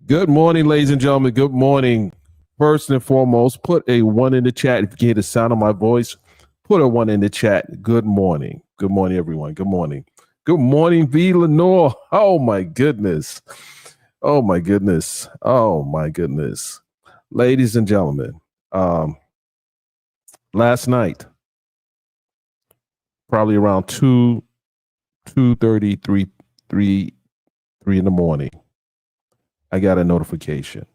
Good morning, ladies and gentlemen. Good morning. First and foremost, put a 1 in the chat. If you can hear the sound of my voice, put a 1 in the chat. Good morning. Good morning, everyone. Good morning. Good morning, V. Lenore. Oh, my goodness. Oh, my goodness. Oh, my goodness. Ladies and gentlemen, last night, probably around 2:30, 3 in the morning, I got a notification.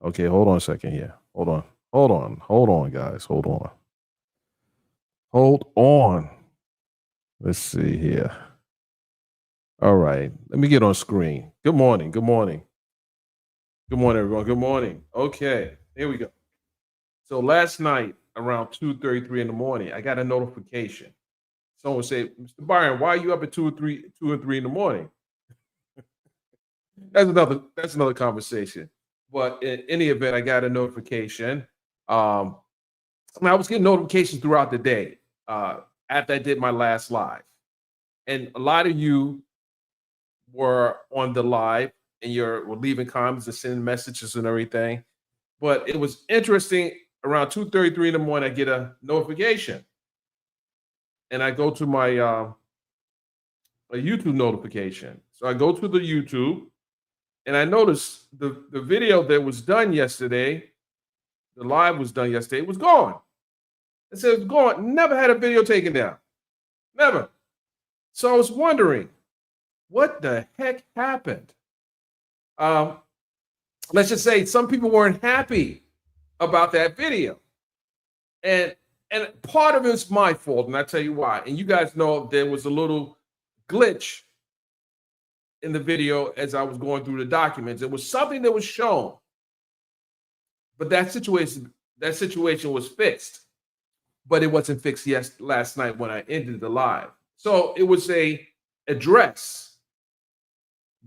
Okay, hold on a second here. Hold on, guys. Hold on. Let's see here. All right, let me get on screen. Good morning, everyone. Good morning. Okay, here we go. So last night, around 2:33 in the morning, I got a notification. Someone said, "Mr. Byron, why are you up at 2 and 3 in the morning?" That's another conversation. But in any event, I got a notification. I was getting notifications throughout the day after I did my last live. And a lot of you were on the live and were leaving comments and sending messages and everything. But it was interesting. Around 2:33 in the morning, I get a notification. And I go to my a YouTube notification. So I go to the YouTube. And I noticed the video that was done yesterday, the live was done yesterday, it was gone. It said it was gone. Never had a video taken down. Never. So I was wondering, what the heck happened? Let's just say some people weren't happy about that video. And part of it's my fault, and I'll tell you why. And you guys know there was a little glitch in the video as I was going through the documents. It was something that was shown but that situation was fixed, but it wasn't fixed last night when I ended the live. So it was a address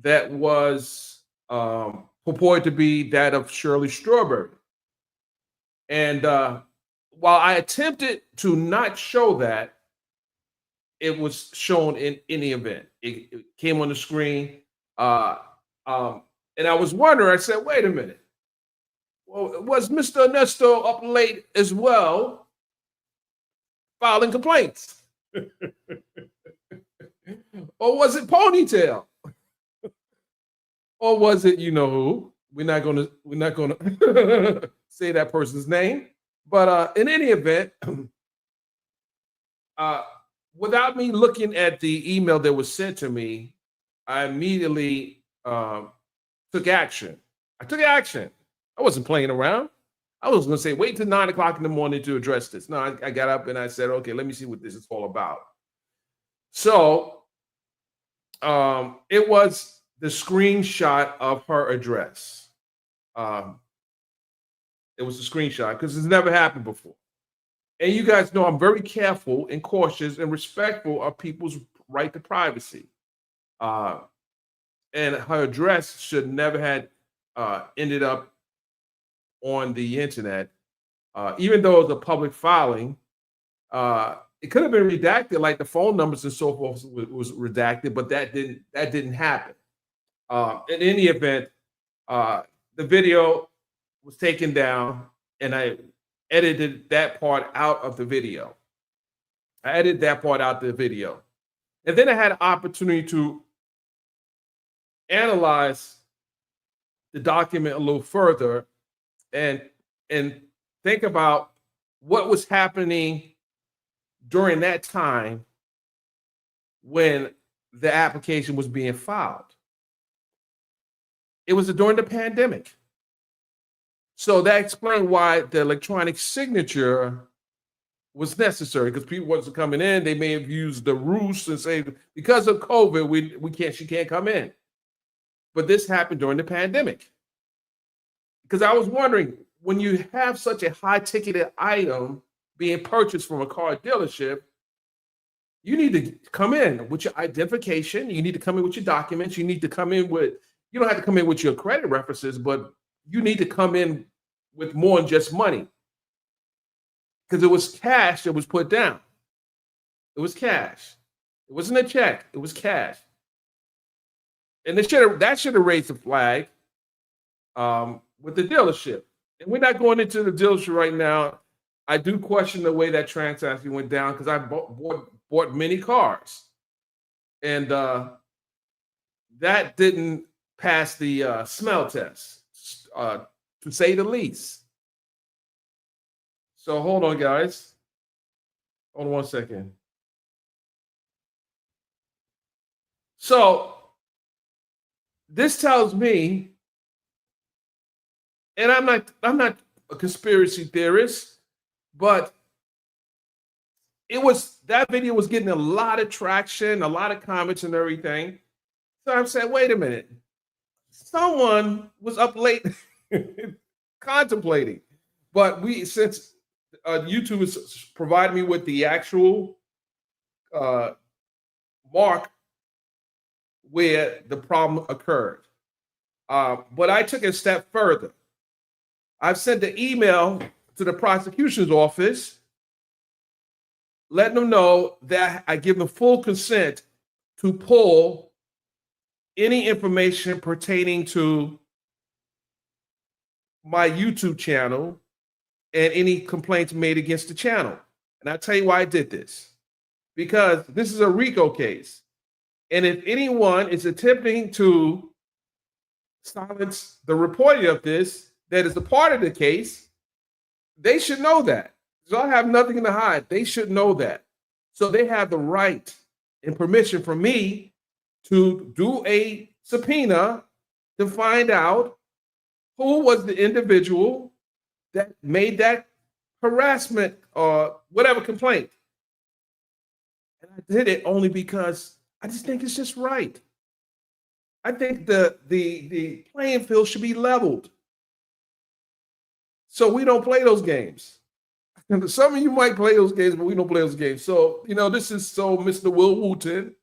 that was purported to be that of Shirley Strawberry. And while I attempted to not show that, it was shown in any event. It came on the screen. Uh, and I was wondering, I said, wait a minute. Well, was Mr. Nesto up late as well, filing complaints? Or was it Ponytail? Or was it, you know who? We're not gonna say that person's name. But in any event, without me looking at the email that was sent to me, I immediately took action. I took action. I wasn't playing around. I was going to say, wait till 9 o'clock in the morning to address this. No, I got up and I said, okay, let me see what this is all about. So it was the screenshot of her address. It was a screenshot because it's never happened before. And you guys know I'm very careful and cautious and respectful of people's right to privacy. And her address should never had ended up on the internet, even though it was a public filing. It could have been redacted, like the phone numbers and so forth was redacted, but that didn't happen. In any event, the video was taken down, and I edited that part out of the video. And then I had an opportunity to analyze the document a little further and think about what was happening during that time when the application was being filed. It was during the pandemic. So that explained why the electronic signature was necessary, because people wasn't coming in. They may have used the ruse and say, because of COVID, she can't come in. But this happened during the pandemic. Because I was wondering, when you have such a high-ticketed item being purchased from a car dealership, you need to come in with your identification. You need to come in with your documents. You need to come in with, you don't have to come in with your credit references, but you need to come in with more than just money. Because it was cash that was put down. It was cash. It wasn't a check. It was cash. And that should have raised a flag with the dealership. And we're not going into the dealership right now. I do question the way that transaction went down, because I bought many cars. And that didn't pass the smell test, to say the least. So hold on, guys. Hold on one second. So this tells me, and I'm not a conspiracy theorist, but that video was getting a lot of traction, a lot of comments and everything. So I'm saying, wait a minute. Someone was up late contemplating. But since YouTube has provided me with the actual mark where the problem occurred. But I took it a step further. I've sent an email to the prosecution's office, letting them know that I give them full consent to pull any information pertaining to my YouTube channel and any complaints made against the channel. And I'll tell you why I did this. Because this is a RICO case. And if anyone is attempting to silence the reporting of this, that is a part of the case, they should know that. So I have nothing to hide. They should know that. So they have the right and permission from me to do a subpoena to find out who was the individual that made that harassment or whatever complaint. And I did it only because I just think it's just right. I think the playing field should be leveled. So we don't play those games. And some of you might play those games, but we don't play those games. So, this is so Mr. Will Wooten,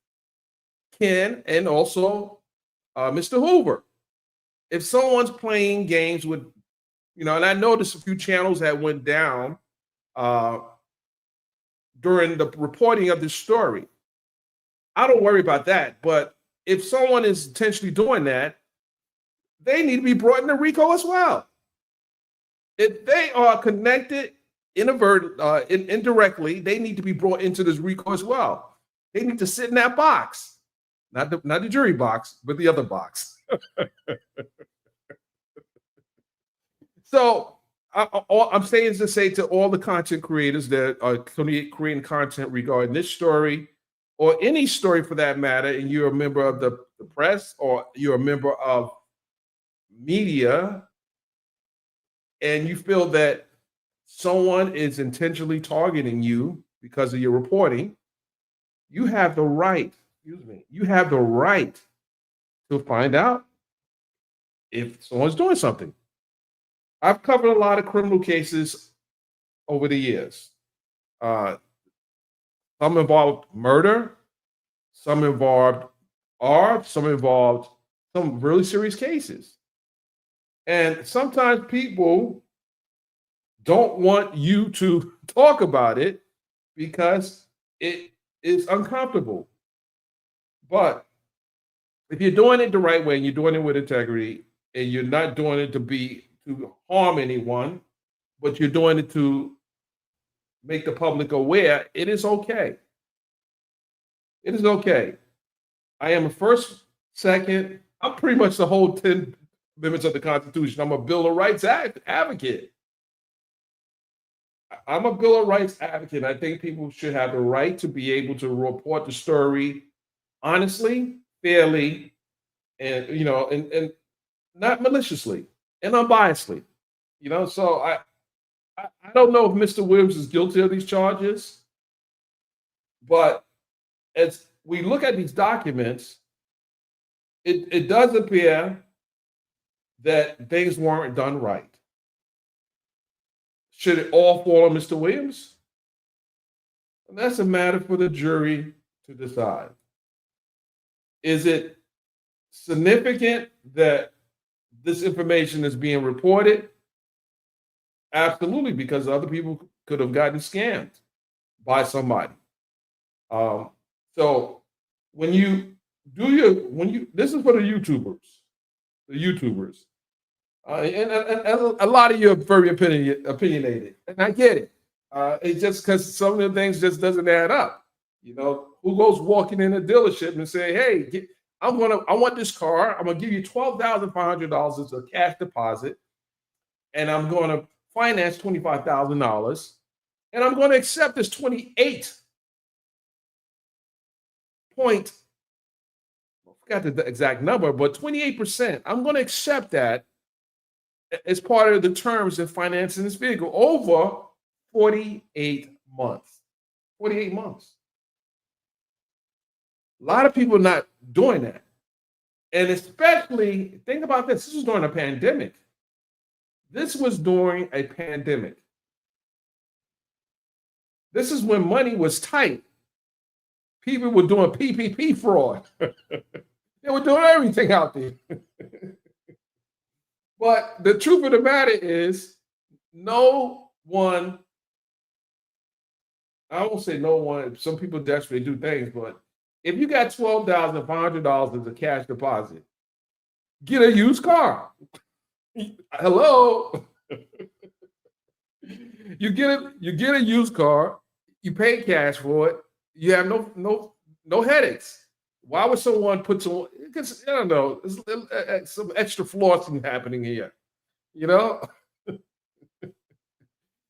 Ken, and also Mr. Hoover. If someone's playing games with, and I noticed a few channels that went down during the reporting of this story. I don't worry about that. But if someone is intentionally doing that, they need to be brought into RICO as well. If they are connected indirectly, they need to be brought into this RICO as well. They need to sit in that box, not the jury box, but the other box. So I'm saying to say to all the content creators that are creating content regarding this story or any story for that matter, and you're a member of the press or you're a member of media, and you feel that someone is intentionally targeting you because of your reporting, you have the right, you have the right to find out if someone's doing something. I've covered a lot of criminal cases over the years. Some involved murder, some involved some involved some really serious cases. And sometimes people don't want you to talk about it because it is uncomfortable. But if you're doing it the right way and you're doing it with integrity and you're not doing it to harm anyone, but you're doing it to make the public aware, it is okay. It is okay. I am a first, second, I'm pretty much the whole 10 amendments of the Constitution. I'm a Bill of Rights advocate. I'm a Bill of Rights advocate. I think people should have the right to be able to report the story honestly, fairly, and and not maliciously and unbiasedly. So I don't know if Mr. Williams is guilty of these charges, but as we look at these documents, it does appear that things weren't done right. Should it all fall on Mr. Williams? And that's a matter for the jury to decide. Is it significant that this information is being reported? Absolutely, because other people could have gotten scammed by somebody. So when you this is for the YouTubers, and a lot of you are very opinionated, and I get it. It's just because some of the things just doesn't add up. Who goes walking in a dealership and say, "Hey, I want this car. I'm gonna give you $12,500 as a cash deposit, and I'm going to finance $25,000, and I'm going to accept this 28 point. I forgot the exact number, but 28%. I'm going to accept that as part of the terms of financing this vehicle over 48 months. 48 months. A lot of people are not doing that. And especially, think about this. This was during a pandemic. This was during a pandemic. This is when money was tight. People were doing PPP fraud. They were doing everything out there. But the truth of the matter is, no one, I won't say no one, some people desperately do things, but if you got $12,500 as a cash deposit, get a used car. Hello. You get a used car, you pay cash for it, you have no headaches. Why would someone put some? Because I don't know, there's some extra flossing happening here,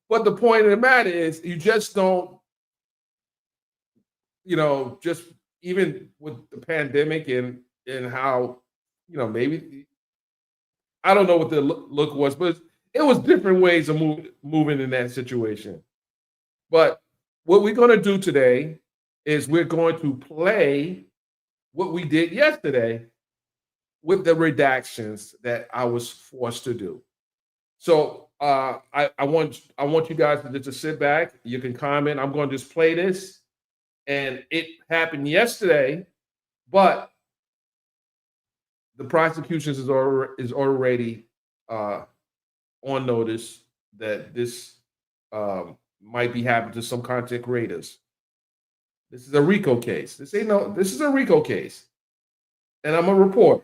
But the point of the matter is, you just don't, just even with the pandemic and how, maybe I don't know what the look was, but it was different ways of moving in that situation. But what we're going to do today is we're going to play what we did yesterday with the redactions that I was forced to do. So I want you guys to just sit back. You can comment. I'm going to just play this, and it happened yesterday, but the prosecution is already on notice that this might be happening to some content creators. This is a RICO case. This is a RICO case, and I'm a reporter.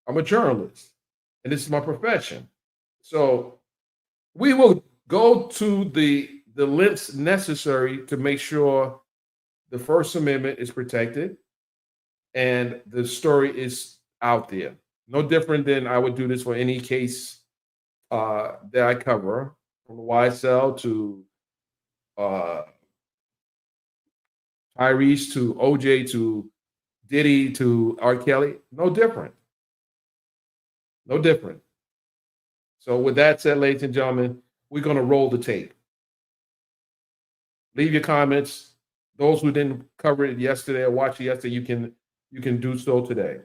I'm a journalist, and this is my profession. So we will go to the lengths necessary to make sure the First Amendment is protected and the story is out there. No different than I would do this for any case that I cover, from the YSL to Tyrese to OJ to Diddy to R. Kelly. No different. No different. So with that said, ladies and gentlemen, we're going to roll the tape. Leave your comments. Those who didn't cover it yesterday or watch it yesterday, you can do so today.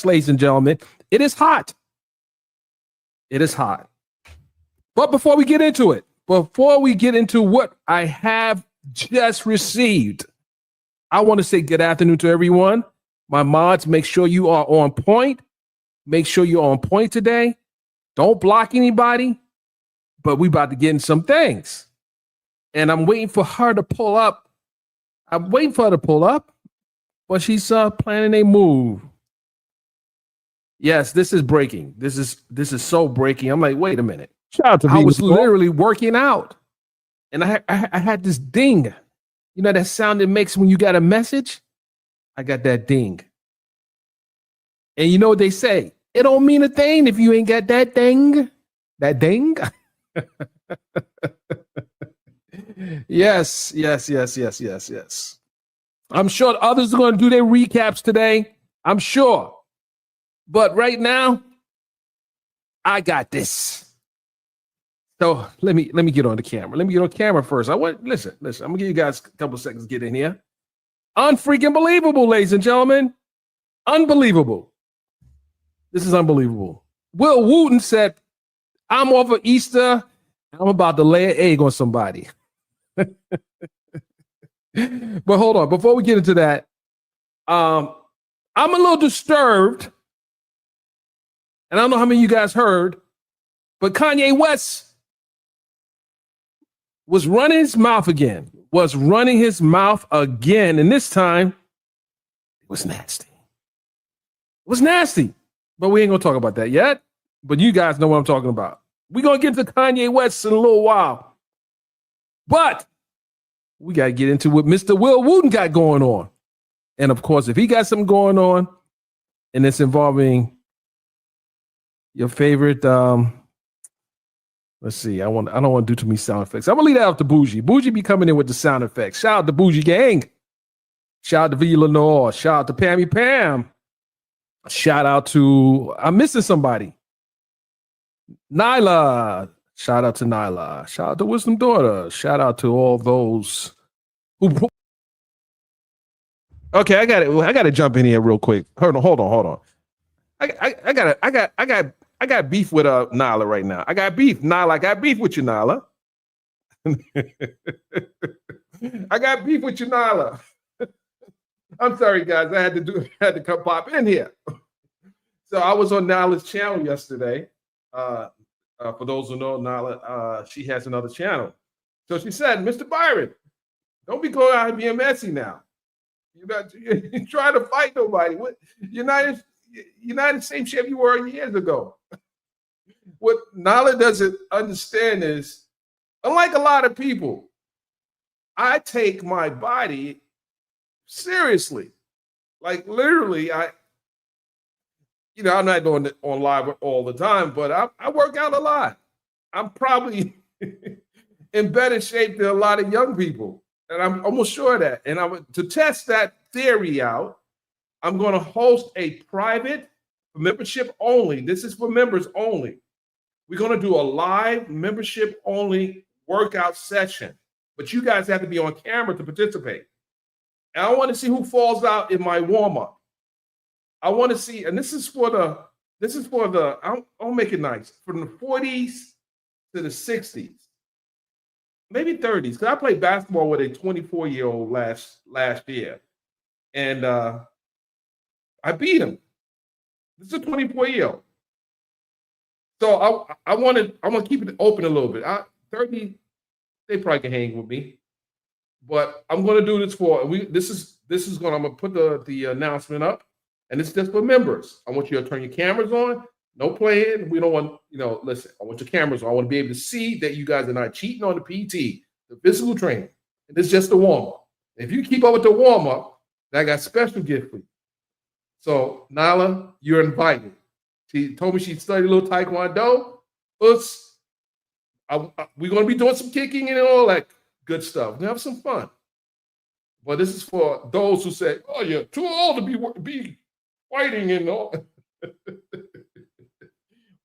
Ladies and gentlemen, it is hot. It is hot. But before we get into it, before we get into what I have just received, I want to say good afternoon to everyone. My mods, make sure you are on point. Make sure you're on point today. Don't block anybody, but we about to get in some things. And I'm waiting for her to pull up. But she's planning a move. Yes, this is breaking. This is so breaking. I'm like, wait a minute. Shout out to I was literally working out, and I had this ding. You know that sound it makes when you got a message? I got that ding. And you know what they say? It don't mean a thing if you ain't got that ding. That ding? Yes. I'm sure others are going to do their recaps today. I'm sure. But right now, I got this. So let me get on the camera. Let me get on camera first. Listen. I'm gonna give you guys a couple of seconds to get in here. Unfreaking believable, ladies and gentlemen. Unbelievable. This is unbelievable. Will Wooten said, I'm off of Easter. I'm about to lay an egg on somebody. But hold on. Before we get into that, I'm a little disturbed. And I don't know how many of you guys heard, but Kanye West was running his mouth again. And this time, it was nasty. But we ain't going to talk about that yet. But you guys know what I'm talking about. We're going to get into Kanye West in a little while. But we got to get into what Mr. Will Wooten got going on. And of course, if he got something going on, and it's involving your favorite, let's see. I don't want to do too many sound effects. I'm gonna leave that out to Bougie. Bougie be coming in with the sound effects. Shout out to Bougie Gang. Shout out to V Lenore. Shout out to Pammy Pam. Shout out to, I'm missing somebody. Nyla. Shout out to Nyla. Shout out to Wisdom Daughter. Shout out to all those who. Okay, I got to jump in here real quick. Hold on. I got beef with Nyla right now. I got beef with you, Nyla. I got beef with you, Nyla. I'm sorry, guys. I had to come pop in here. So I was on Nyla's channel yesterday. For those who know Nyla, she has another channel. So she said, Mr. Byron, don't be going out and being messy now. You're trying to fight nobody. You're not in the same shape you were years ago. What Nyla doesn't understand is, unlike a lot of people, I take my body seriously. Like literally, I'm not doing it on live all the time, but I work out a lot. I'm probably in better shape than a lot of young people. And I'm almost sure of that. And to test that theory out, I'm going to host a private membership only. This is for members only. We're going to do a live membership only workout session, but you guys have to be on camera to participate. And I want to see who falls out in my warm up. I want to see, and this is for the, I'll make it nice, from the 40s to the 60s, maybe 30s. Because I played basketball with a 24-year-old last year, and I beat him. This is a 24-year-old. So I'm gonna keep it open a little bit. 30, they probably can hang with me, but I'm gonna do this for I'm gonna put the announcement up, and it's just for members. I want you to turn your cameras on. No playing. We don't want, listen, I want your cameras on. I want to be able to see that you guys are not cheating on the PT, the physical training. And it's just the warm-up. If you keep up with the warm-up, I got a special gift for you. So, Nyla, you're invited. She told me she studied a little Taekwondo. We're going to be doing some kicking and all that good stuff. We have some fun. But this is for those who say, oh, you're too old to be fighting and all.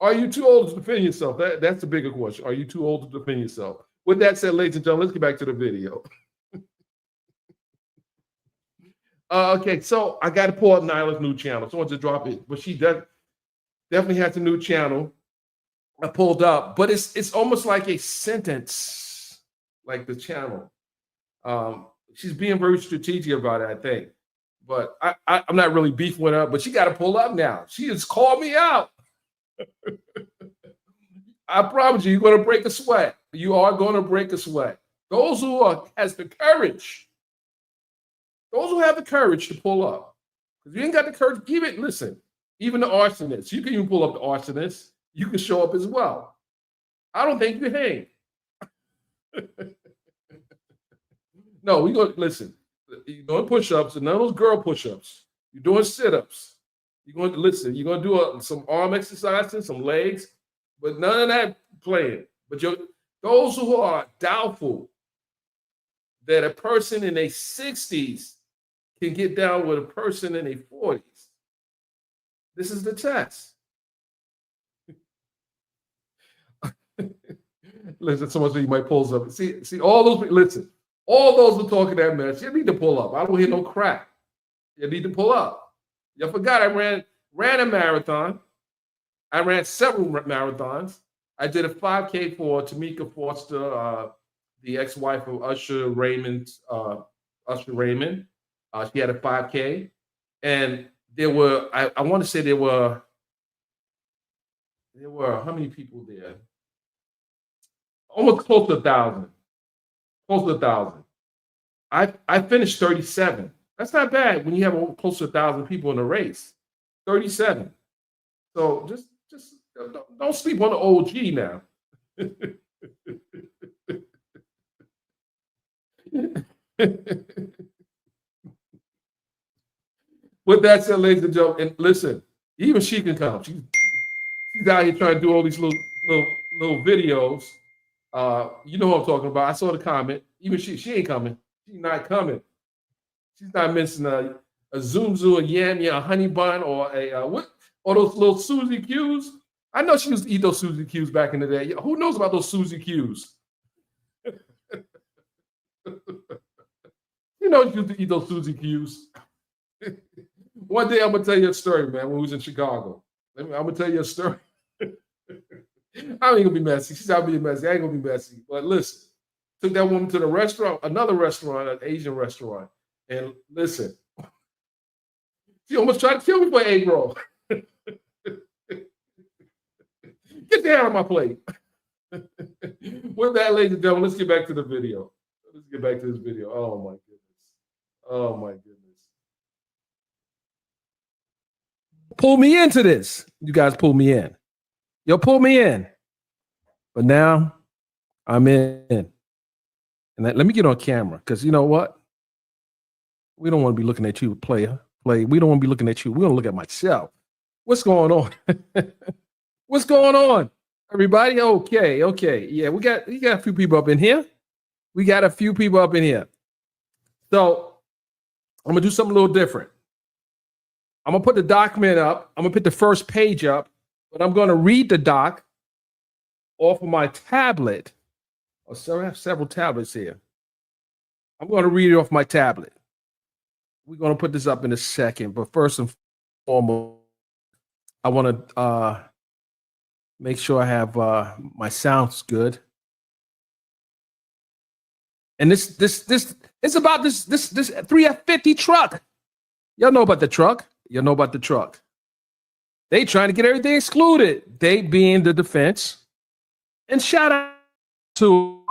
Are you too old to defend yourself? That's the bigger question. Are you too old to defend yourself? With that said, ladies and gentlemen, let's get back to the video. Okay, so I got to pull up Nyla's new channel. So I want to drop it, but she definitely has a new channel. I pulled up, but it's almost like a sentence, like the channel. She's being very strategic about it, I think. But I'm not really beefing with her, but she got to pull up now. She has called me out. I promise you, you're going to break a sweat. You are going to break a sweat. Those who has the courage, those who have the courage to pull up. If you ain't got the courage, listen, even the arsonist, you can even pull up the arsonist. You can show up as well. I don't think you hang. No, we go, listen, you're doing push-ups, and none of those girl push-ups. You're doing sit-ups. You're going to listen. You're going to do some arm exercises, some legs, but none of that playing. But those who are doubtful that a person in their 60s can get down with a person in their 40s, this is the test. Listen, someone said you might pull up. See, all those. Listen, all those who talking that mess. You need to pull up. I don't hear no crap. You need to pull up. You forgot I ran a marathon. I ran several marathons. I did a 5K for Tamika Foster, the ex-wife of Usher Raymond. She had a 5K, and there were I want to say there were how many people there? Almost close to 1,000. Close to 1,000. I finished 37. That's not bad when you have close to 1,000 people in a race. 37. So just don't sleep on the OG now. With that said, ladies and gentlemen, and listen, even she can come. She's out here trying to do all these little videos. You know what I'm talking about. I saw the comment. Even she ain't coming. She's not coming. She's not missing a Zoom, a Yam, a honey bun, or or those little Suzy Q's. I know she used to eat those Suzy Q's back in the day. Who knows about those Suzy Q's? You know she used to eat those Suzy Q's. One day I'm gonna tell you a story, man. When we was in Chicago, I'm gonna tell you a story. I ain't gonna be messy. She's out being messy. I ain't gonna be messy. But listen, took that woman to the restaurant, another restaurant, an Asian restaurant, and listen, she almost tried to kill me for egg roll. Get the hell out of my plate. With that, ladies and gentlemen, let's get back to the video. Let's get back to this video. Oh my goodness. Oh my goodness. Pull me into this. You guys pull me in. You'll pull me in. But now I'm in. And let me get on camera, because you know what? We don't want to be looking at you, player. We don't want to be looking at you. We want to look at myself. What's going on? What's going on, everybody? Okay. Yeah, we got a few people up in here. So I'm gonna do something a little different. I'm gonna put the document up. I'm gonna put the first page up, but I'm gonna read the doc off of my tablet. Oh, so I have several tablets here. I'm gonna read it off my tablet. We're gonna put this up in a second, but first and foremost, I want to make sure I have my sounds good. And this it's about this 3F50 truck. Y'all know about the truck. You know about the truck. They trying to get everything excluded. They being the defense. And shout out to,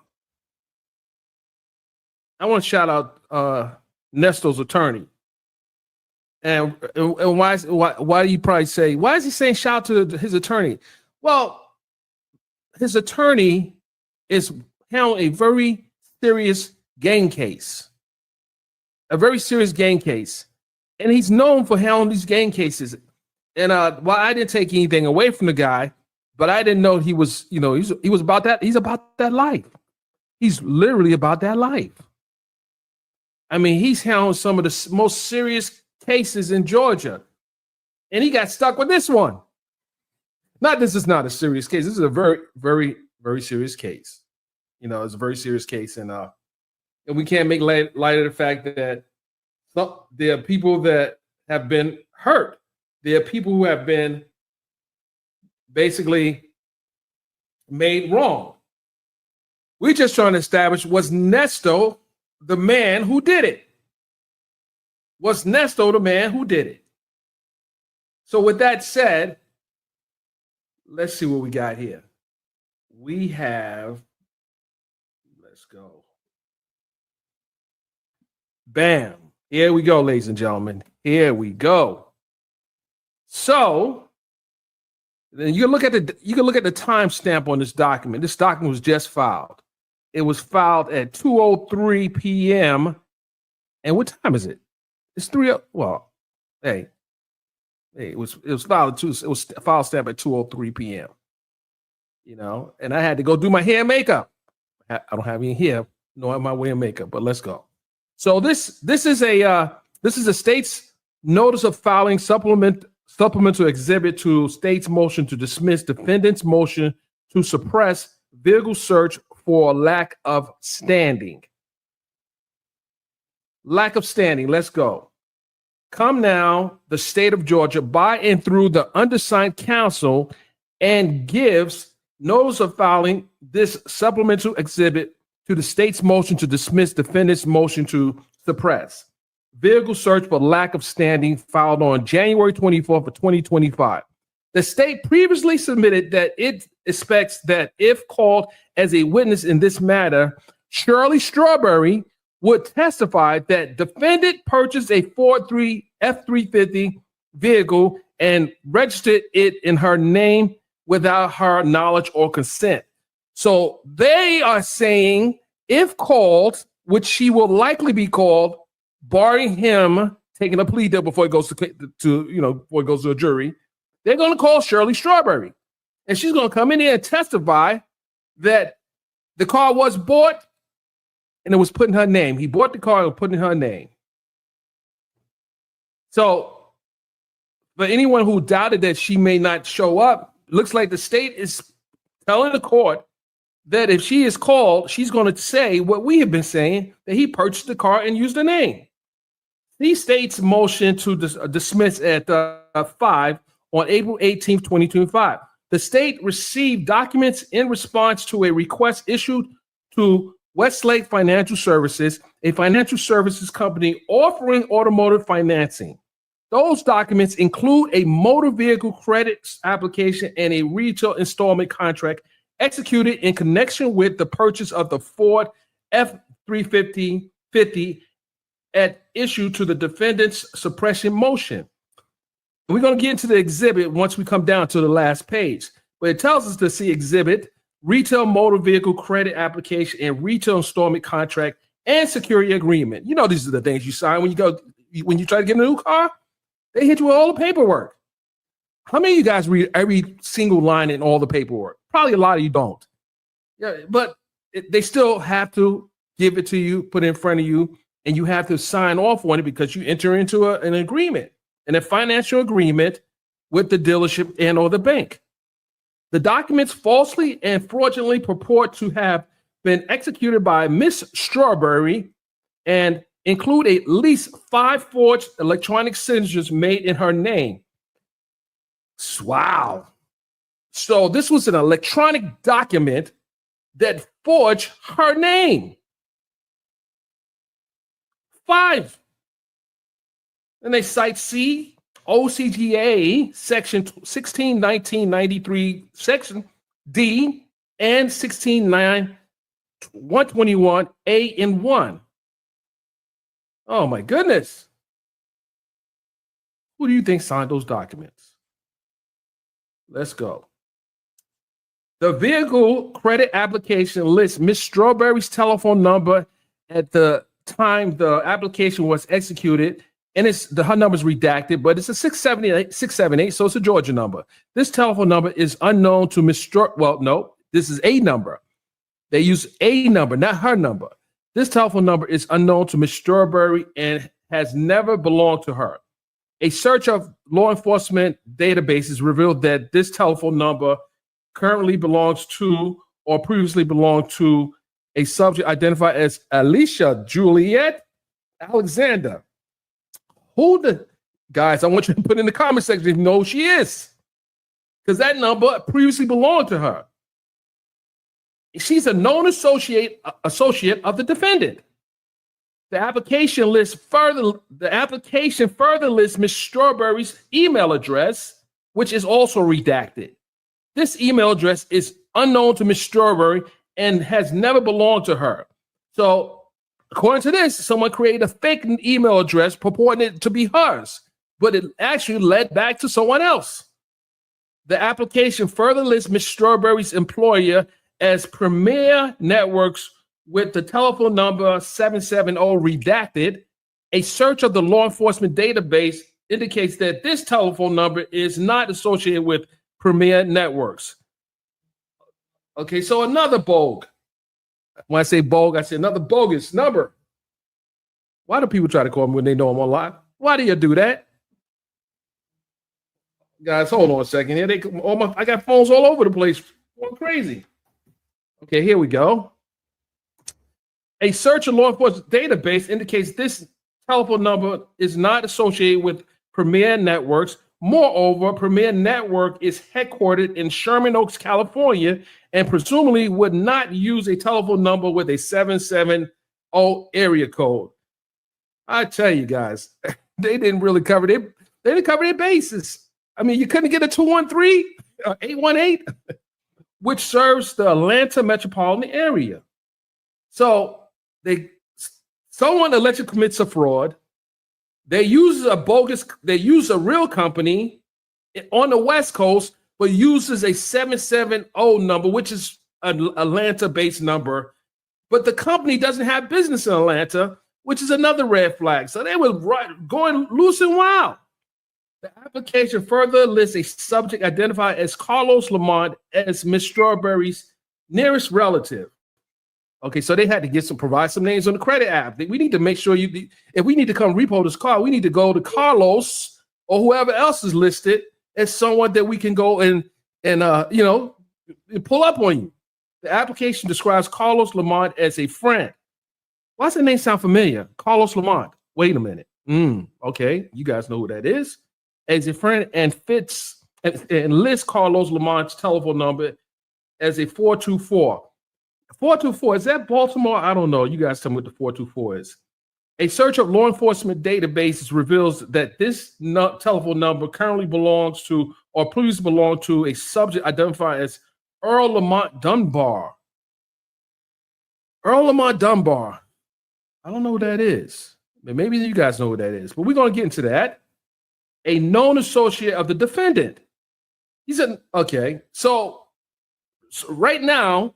I want to shout out Nesto's attorney. And why do you probably say, why is he saying shout out to his attorney? Well, his attorney is handling a very serious gang case. A very serious gang case. And he's known for handling these gang cases. And while I didn't take anything away from the guy, but I didn't know he was, he was about that. He's about that life. He's literally about that life. I mean, he's handling some of the most serious cases in Georgia. And he got stuck with this one. This is not a serious case. This is a very, very, very serious case. It's a very serious case. And we can't make light of the fact that there are people that have been hurt. There are people who have been basically made wrong. We're just trying to establish, was Nesto the man who did it? Was Nesto the man who did it? So with that said, let's see what we got here. We have, let's go. Bam. Here we go, ladies and gentlemen. Here we go. So then you can look at the timestamp on this document. This document was just filed. It was filed at 2:03 p.m. And what time is it? It's 3. Well, hey, it was filed at 2. It was file stamp at 2:03 p.m. And I had to go do my hair and makeup. I don't have any hair, nor am I wearing makeup. But let's go. So this is a state's notice of filing supplemental exhibit to state's motion to dismiss defendant's motion to suppress vehicle search for lack of standing. Lack of standing. Let's go. Come now, the state of Georgia, by and through the undersigned counsel, and gives notice of filing this supplemental exhibit to the state's motion to dismiss defendant's motion to suppress vehicle search for lack of standing, filed on January 24th of 2025. The state previously submitted that it expects that if called as a witness in this matter, Shirley Strawberry would testify that defendant purchased a Ford F-350 vehicle and registered it in her name without her knowledge or consent. So they are saying, if called, which she will likely be called, barring him taking a plea deal before it goes before it goes to a jury, they're going to call Shirley Strawberry, and she's going to come in here and testify that the car was bought and it was put in her name. He bought the car and put it in her name. So, for anyone who doubted that she may not show up, looks like the state is telling the court that if she is called, she's going to say what we have been saying, that he purchased the car and used the name. The state's motion to dismiss at 5 on April 18th, 2025. The state received documents in response to a request issued to Westlake Financial Services, a financial services company offering automotive financing. Those documents include a motor vehicle credit application and a retail installment contract executed in connection with the purchase of the Ford F-350 at issue to the defendant's suppression motion. We're going to get into the exhibit once we come down to the last page, but it tells us to see exhibit, retail motor vehicle credit application and retail installment contract and security agreement. These are the things you sign when you try to get a new car. They hit you with all the paperwork. How many of you guys read every single line in all the paperwork? Probably a lot of you don't. Yeah, but they still have to give it to you, put it in front of you, and you have to sign off on it because you enter into an agreement and a financial agreement with the dealership and or the bank. The documents falsely and fraudulently purport to have been executed by Miss Strawberry and include at least 5 forged electronic signatures made in her name. Wow. So this was an electronic document that forged her name. 5. And they cite OCGA section 16-1993, section D, and 16-9-121 A and 1. Oh my goodness. Who do you think signed those documents? Let's go. The vehicle credit application lists Miss Strawberry's telephone number at the time the application was executed, and her number is redacted, but it's a 678, so it's a Georgia number. This telephone number is unknown to Miss well, no, this is a number. They use a number, not her number. This telephone number is unknown to Miss Strawberry and has never belonged to her. A search of law enforcement databases revealed that this telephone number currently belongs to or previously belonged to a subject identified as Alicia Juliet Alexander. Guys, I want you to put in the comment section if you know who she is, because that number previously belonged to her. She's a known associate of the defendant. The application further lists Ms. Strawberry's email address, which is also redacted. This email address is unknown to Ms. Strawberry and has never belonged to her. So, according to this, someone created a fake email address purporting it to be hers, but it actually led back to someone else. The application further lists Ms. Strawberry's employer as Premier Networks with the telephone number 770 redacted. A search of the law enforcement database indicates that this telephone number is not associated with Premier Networks. Okay, so another bogue. When I say bogue, I say another bogus number. Why do people try to call me when they know I'm online? Why do you do that? Guys, hold on a second here. I got phones all over the place. Going crazy. Okay, here we go. A search of law enforcement database indicates this telephone number is not associated with Premier Networks. Moreover, Premier Network is headquartered in Sherman Oaks, California, and presumably would not use a telephone number with a 770 area code. I tell you guys, they didn't really cover they didn't cover their bases. I mean, you couldn't get a 213 or 818, which serves the Atlanta metropolitan area. So someone allegedly commits a fraud. They use a real company on the West Coast, but uses a 770 number, which is an Atlanta-based number. But the company doesn't have business in Atlanta, which is another red flag. So they were going loose and wild. The application further lists a subject identified as Carlos Lamont as Miss Strawberry's nearest relative. Okay, so they had to provide some names on the credit app. We need to make sure if we need to come repo this car, we need to go to Carlos or whoever else is listed as someone that we can go and pull up on you. The application describes Carlos Lamont as a friend. Why does that name sound familiar? Carlos Lamont. Wait a minute. Okay, you guys know who that is. As a friend and lists Carlos Lamont's telephone number as a 424. 424, is that Baltimore? I don't know. You guys tell me what the 424 is. A search of law enforcement databases reveals that this telephone number currently belongs to or previously belonged to a subject identified as Earl Lamont Dunbar. Earl Lamont Dunbar. I don't know who that is. Maybe you guys know who that is, but we're going to get into that. A known associate of the defendant. So right now,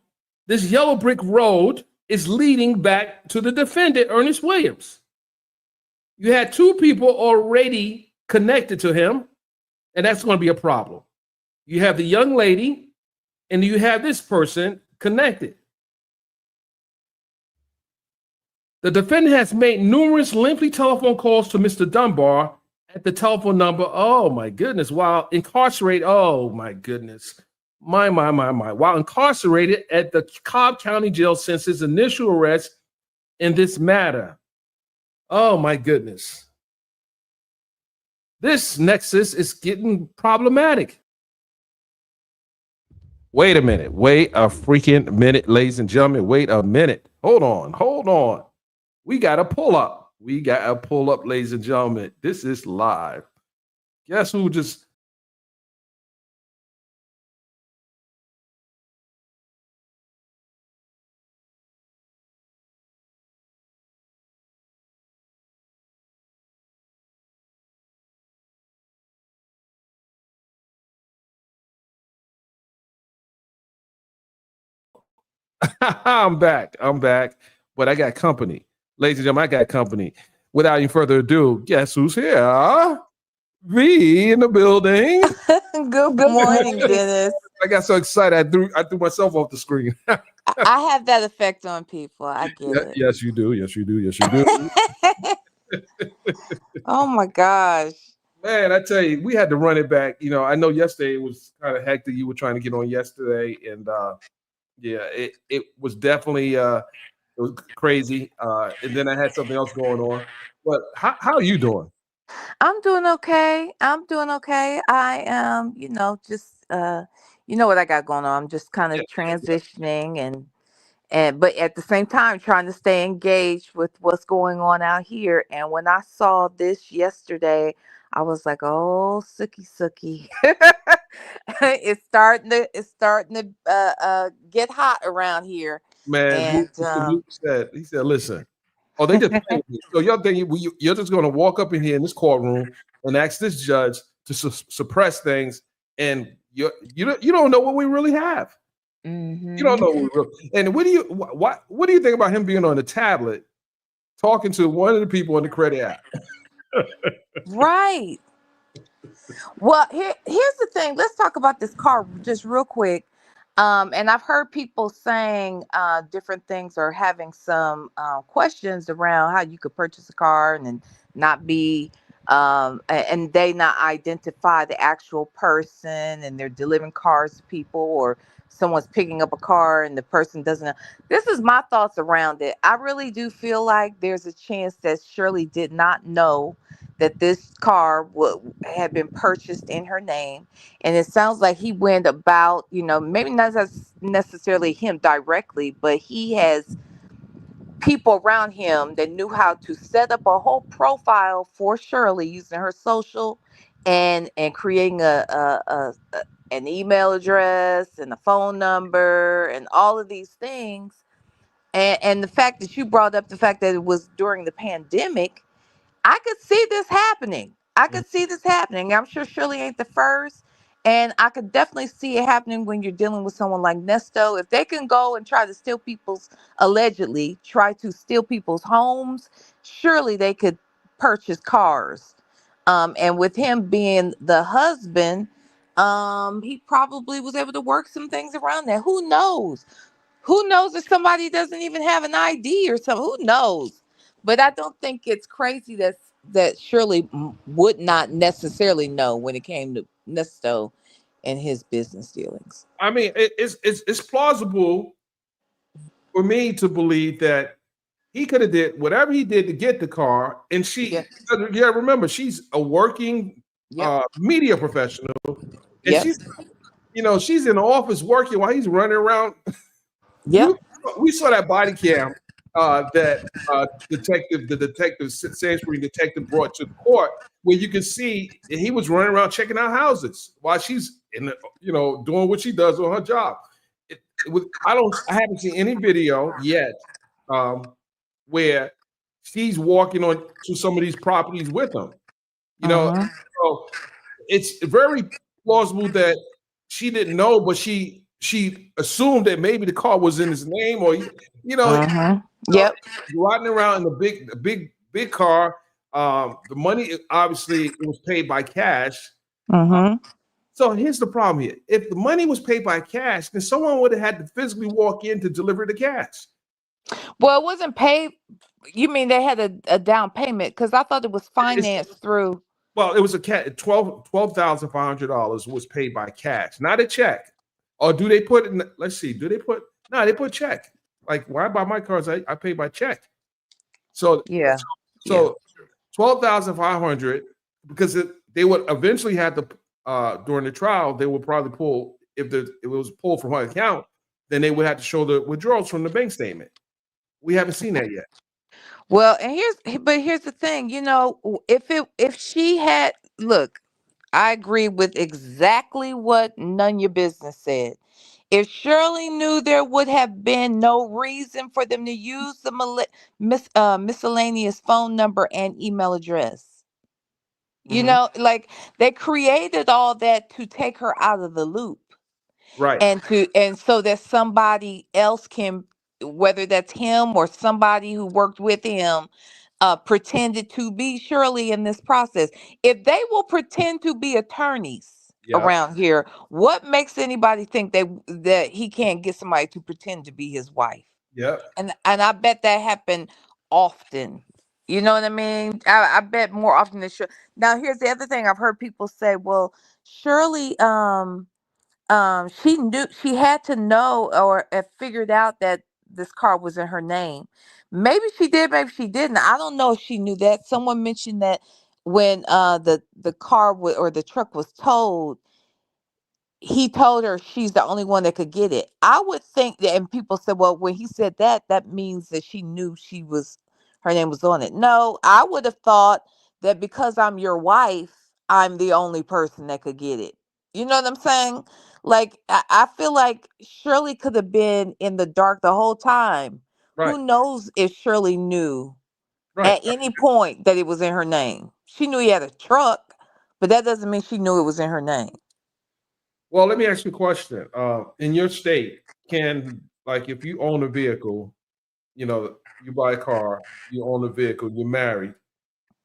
this yellow brick road is leading back to the defendant, Ernest Williams. You had 2 people already connected to him, and that's going to be a problem. You have the young lady, and you have this person connected. The defendant has made numerous lengthy telephone calls to Mr. Dunbar at the telephone number, oh my goodness, while incarcerated, oh my goodness, my. While incarcerated at the Cobb County Jail since his initial arrest in this matter. Oh my goodness. This nexus is getting problematic. Wait a minute. Wait a freaking minute, ladies and gentlemen. Wait a minute. Hold on. We got to pull up. Ladies and gentlemen. This is live. Guess who just... I'm back. But I got company. Ladies and gentlemen, I got company. Without any further ado, guess who's here? V in the building. Good morning, Dennis. I got so excited I threw myself off the screen. I have that effect on people. I get it. Yes, you do. Oh my gosh. Man, I tell you, we had to run it back. You know, I know yesterday it was kind of hectic. You were trying to get on yesterday, and yeah, it was definitely it was crazy. And then I had something else going on. But how are you doing? I'm doing okay. I am, just you know what I got going on. I'm just kind of Yeah. transitioning and but at the same time trying to stay engaged with what's going on out here. And when I saw this yesterday, I was like, oh, sookie. It's starting to get hot around here. Man, And Mr. Luke said, he said, listen, oh, they just playing with you. So y'all think you're just going to walk up in here in this courtroom and ask this judge to suppress things, and you don't know what we really have. mm-hmm. You don't know what we really. And what do you think about him being on the tablet talking to one of the people on the credit app? Right. Well, here's the thing. Let's talk about this car just real quick. And I've heard people saying different things or having some questions around how you could purchase a car and then not be, and they not identify the actual person, and they're delivering cars to people, or someone's picking up a car and the person doesn't know. This is my thoughts around it. I really do feel like there's a chance that Shirley did not know that this car had been purchased in her name. And it sounds like he went about, maybe not necessarily him directly, but he has people around him that knew how to set up a whole profile for Shirley using her social and creating an email address and a phone number and all of these things. And the fact that you brought up the fact that it was during the pandemic, I could see this happening. I'm sure Shirley ain't the first. And I could definitely see it happening when you're dealing with someone like Nesto. If they can go and try to allegedly try to steal people's homes, surely they could purchase cars. And with him being the husband, he probably was able to work some things around that. Who knows? Who knows if somebody doesn't even have an ID or something? Who knows? But I don't think it's crazy that Shirley would not necessarily know when it came to Nesto and his business dealings. I mean, it's plausible for me to believe that he could have did whatever he did to get the car, and remember, she's a working media professional, and she's in the office working while he's running around. Yeah, we saw that body cam that the detective Sainsbury detective brought to the court, where you can see he was running around checking out houses while she's doing what she does on her job. I haven't seen any video yet where she's walking on to some of these properties with him. So it's very plausible that she didn't know, but she assumed that maybe the car was in his name, or riding around in a big car. The money obviously it was paid by cash. So here's the problem here: if the money was paid by cash, then someone would have had to physically walk in to deliver the cash. Well, it wasn't paid You mean they had a down payment? Because I thought it was financed through. Well, it was a $12,500 was paid by cash, not a check. Or do they put in, let's see, do they put, no, they put check. Like, why buy my cars? I pay by check. So, Yeah. so 12,500, because they would eventually have to, during the trial, they would probably pull, if it was pulled from her account, then they would have to show the withdrawals from the bank statement. We haven't seen that yet. Well, and here's the thing, if she had, look, I agree with exactly what None Your Business said. If Shirley knew there would have been no reason for them to use the miscellaneous phone number and email address, Mhm. like they created all that to take her out of the loop, Right. and so that somebody else can, whether that's him or somebody who worked with him, pretended to be Shirley in this process. If they will pretend to be attorneys Yep. around here, what makes anybody think that he can't get somebody to pretend to be his wife? Yep. And I bet that happened often. You know what I mean? I bet more often than sure. Now here's the other thing I've heard people say. Well, Shirley, she had to know or figured out that this car was in her name. Maybe she did, maybe she didn't. I don't know if she knew that. Someone mentioned that when the car or the truck was towed, he told her she's the only one that could get it. I would think that, and people said, well, when he said that, that means that she knew her name was on it. No, I would have thought that because I'm your wife, I'm the only person that could get it. You know what I'm saying? Like, I feel like Shirley could have been in the dark the whole time. Right. Who knows if Shirley knew Right. at any point that it was in her name? She knew he had a truck, but that doesn't mean she knew it was in her name. Well, let me ask you a question. In your state, like, if you own a vehicle, you buy a car, you own a vehicle, you're married,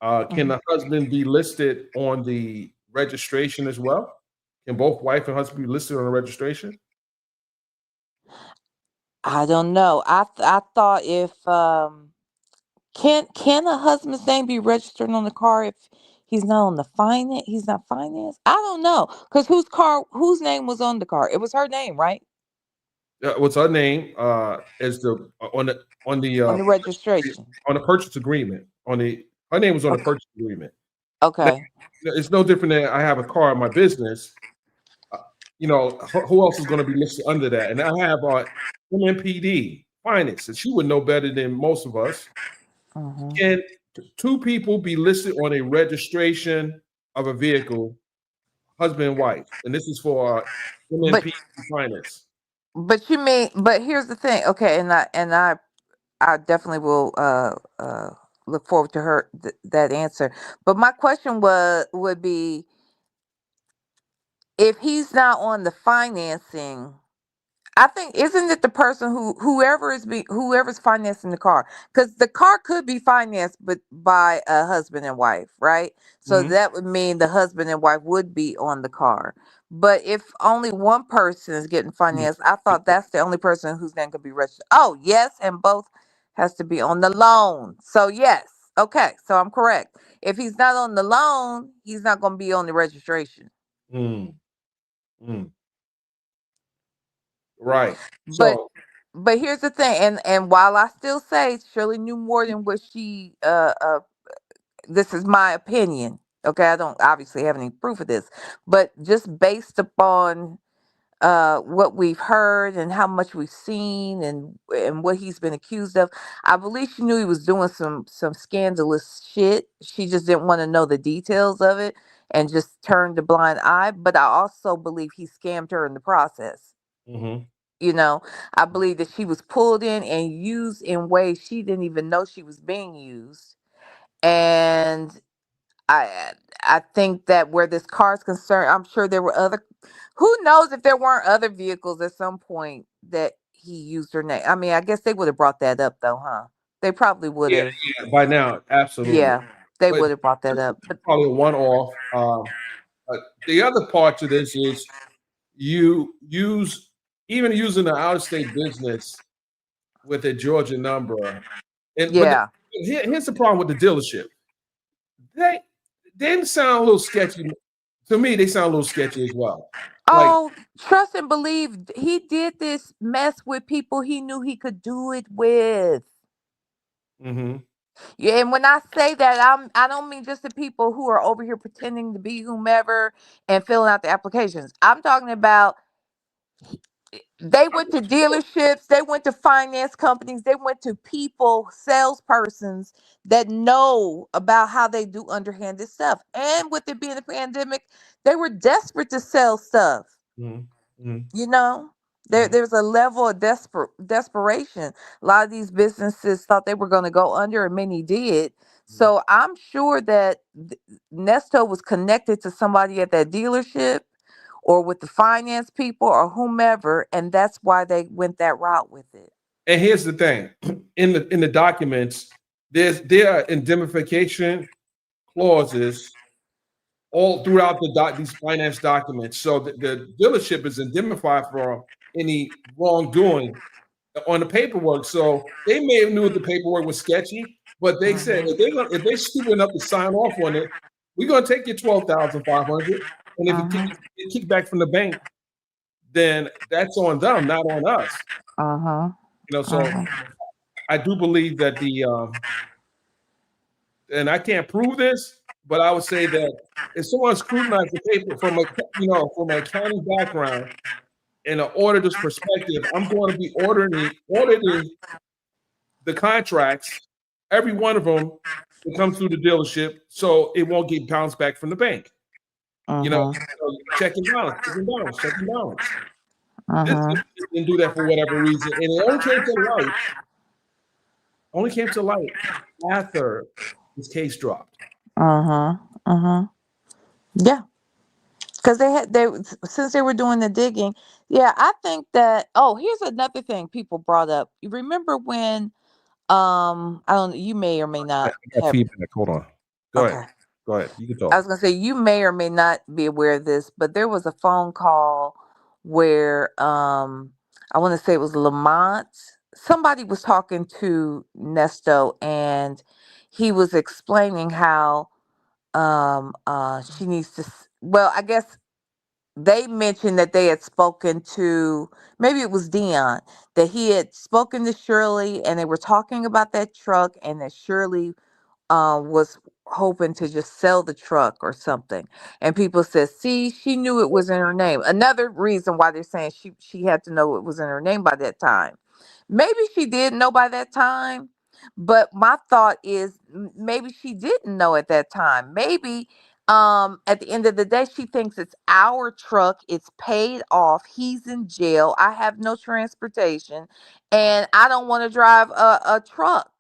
can Mhm. the husband be listed on the registration as well? Can both wife and husband be listed on the registration? I don't know. I thought if can a husband's name be registered on the car if he's not on the finance? He's not financed. I don't know because whose name was on the car? It was her name, right? What's her name? Is the on the On the registration. on the purchase agreement. Her name was on the Okay. purchase agreement. Now, Okay. it's no different than I have a car in my business. uh, who else is going to be listed under that? And I have MMPD finance, and she would know better than most of us. Hmm. Can two people be listed on a registration of a vehicle, husband and wife? And this is for But MMPD finance. but here's the thing. Okay, and I definitely will look forward to that answer. But my question would be, if he's not on the financing, I think, isn't it the person whoever's financing the car? Because the car could be financed, but by a husband and wife, right? So Mhm. that would mean the husband and wife would be on the car. But if only one person is getting financed, I thought that's the only person whose name could be registered. Oh, yes, and both has to be on the loan. So yes, okay, so I'm correct. If he's not on the loan, he's not going to be on the registration. Mm, mm. Right. But So, But here's the thing, and while I still say Shirley knew more than what she this is my opinion. Okay, I don't obviously have any proof of this, but just based upon what we've heard and how much we've seen and what he's been accused of, I believe she knew he was doing some scandalous shit. She just didn't want to know the details of it and just turned a blind eye. But I also believe he scammed her in the process. mhm. You know, I believe that she was pulled in and used in ways she didn't even know she was being used. And I I think that where this car is concerned, I'm sure there were other, who knows if there weren't other vehicles at some point that he used her name. I mean, I guess they would have brought that up though, huh? They probably would Yeah, have. yeah, by now, absolutely. Yeah, they But would have brought that this up. is But probably a one-off. The other part to this is you use even using an out-of-state business with a Georgia number. And but yeah. Here's the problem with the dealership. They they sound a little sketchy. To me, they sound a little sketchy as well. Like, Oh, trust and believe he did this mess with people he knew he could do it with. hmm Yeah, and when I say that, I don't mean just the people who are over here pretending to be whomever and filling out the applications. I'm talking about they went to dealerships, they went to finance companies, they went to people, salespersons that know about how they do underhanded stuff. And with it being a pandemic, they were desperate to sell stuff. hmm hmm You know, hmm there's a level of desperation. A lot of these businesses thought they were going to go under, and many did. So I'm sure that Nesto was connected to somebody at that dealership or with the finance people or whomever, and that's why they went that route with it. and here's the thing: in the documents, there are indemnification clauses all throughout these finance documents. So the dealership is indemnified for any wrongdoing on the paperwork. So they may have knew the paperwork was sketchy, but they said Mhm. if they stupid enough to sign off on it, we're gonna take your 12,500, and if Mhm. you kick back from the bank, then that's on them, not on us. Mhm. So Mhm. I do believe that and I can't prove this, but I would say that if someone scrutinized the paper from an accounting background in an auditor's perspective, I'm going to be auditing the contracts, every one of them that comes through the dealership, so it won't get bounced back from the bank. Mhm. So check and balance, check and balance, check and balance. This Mhm. didn't do that for whatever reason, and it only came to light after this case dropped. Mhm. Mhm. Yeah, because they since they were doing the digging. Yeah, I think that. Oh, here's another thing people brought up. You remember when I don't, you may or may I not got have. feedback. Hold on. Go ahead. Okay, Go ahead. You can I talk. was gonna say you may or may not be aware of this, but there was a phone call where I want to say it was Lamont. Somebody was talking to Nesto, and he was explaining how she needs to. Well, I guess they mentioned that they had spoken to, maybe it was Dion, that he had spoken to Shirley, and they were talking about that truck, and that Shirley was hoping to just sell the truck or something. And people said, see, she knew it was in her name. Another reason why they're saying she had to know it was in her name by that time. Maybe she did know by that time, but my thought is maybe she didn't know at that time. Maybe at the end of the day she thinks it's our truck, it's paid off, he's in jail, I have no transportation, and I don't want to drive a truck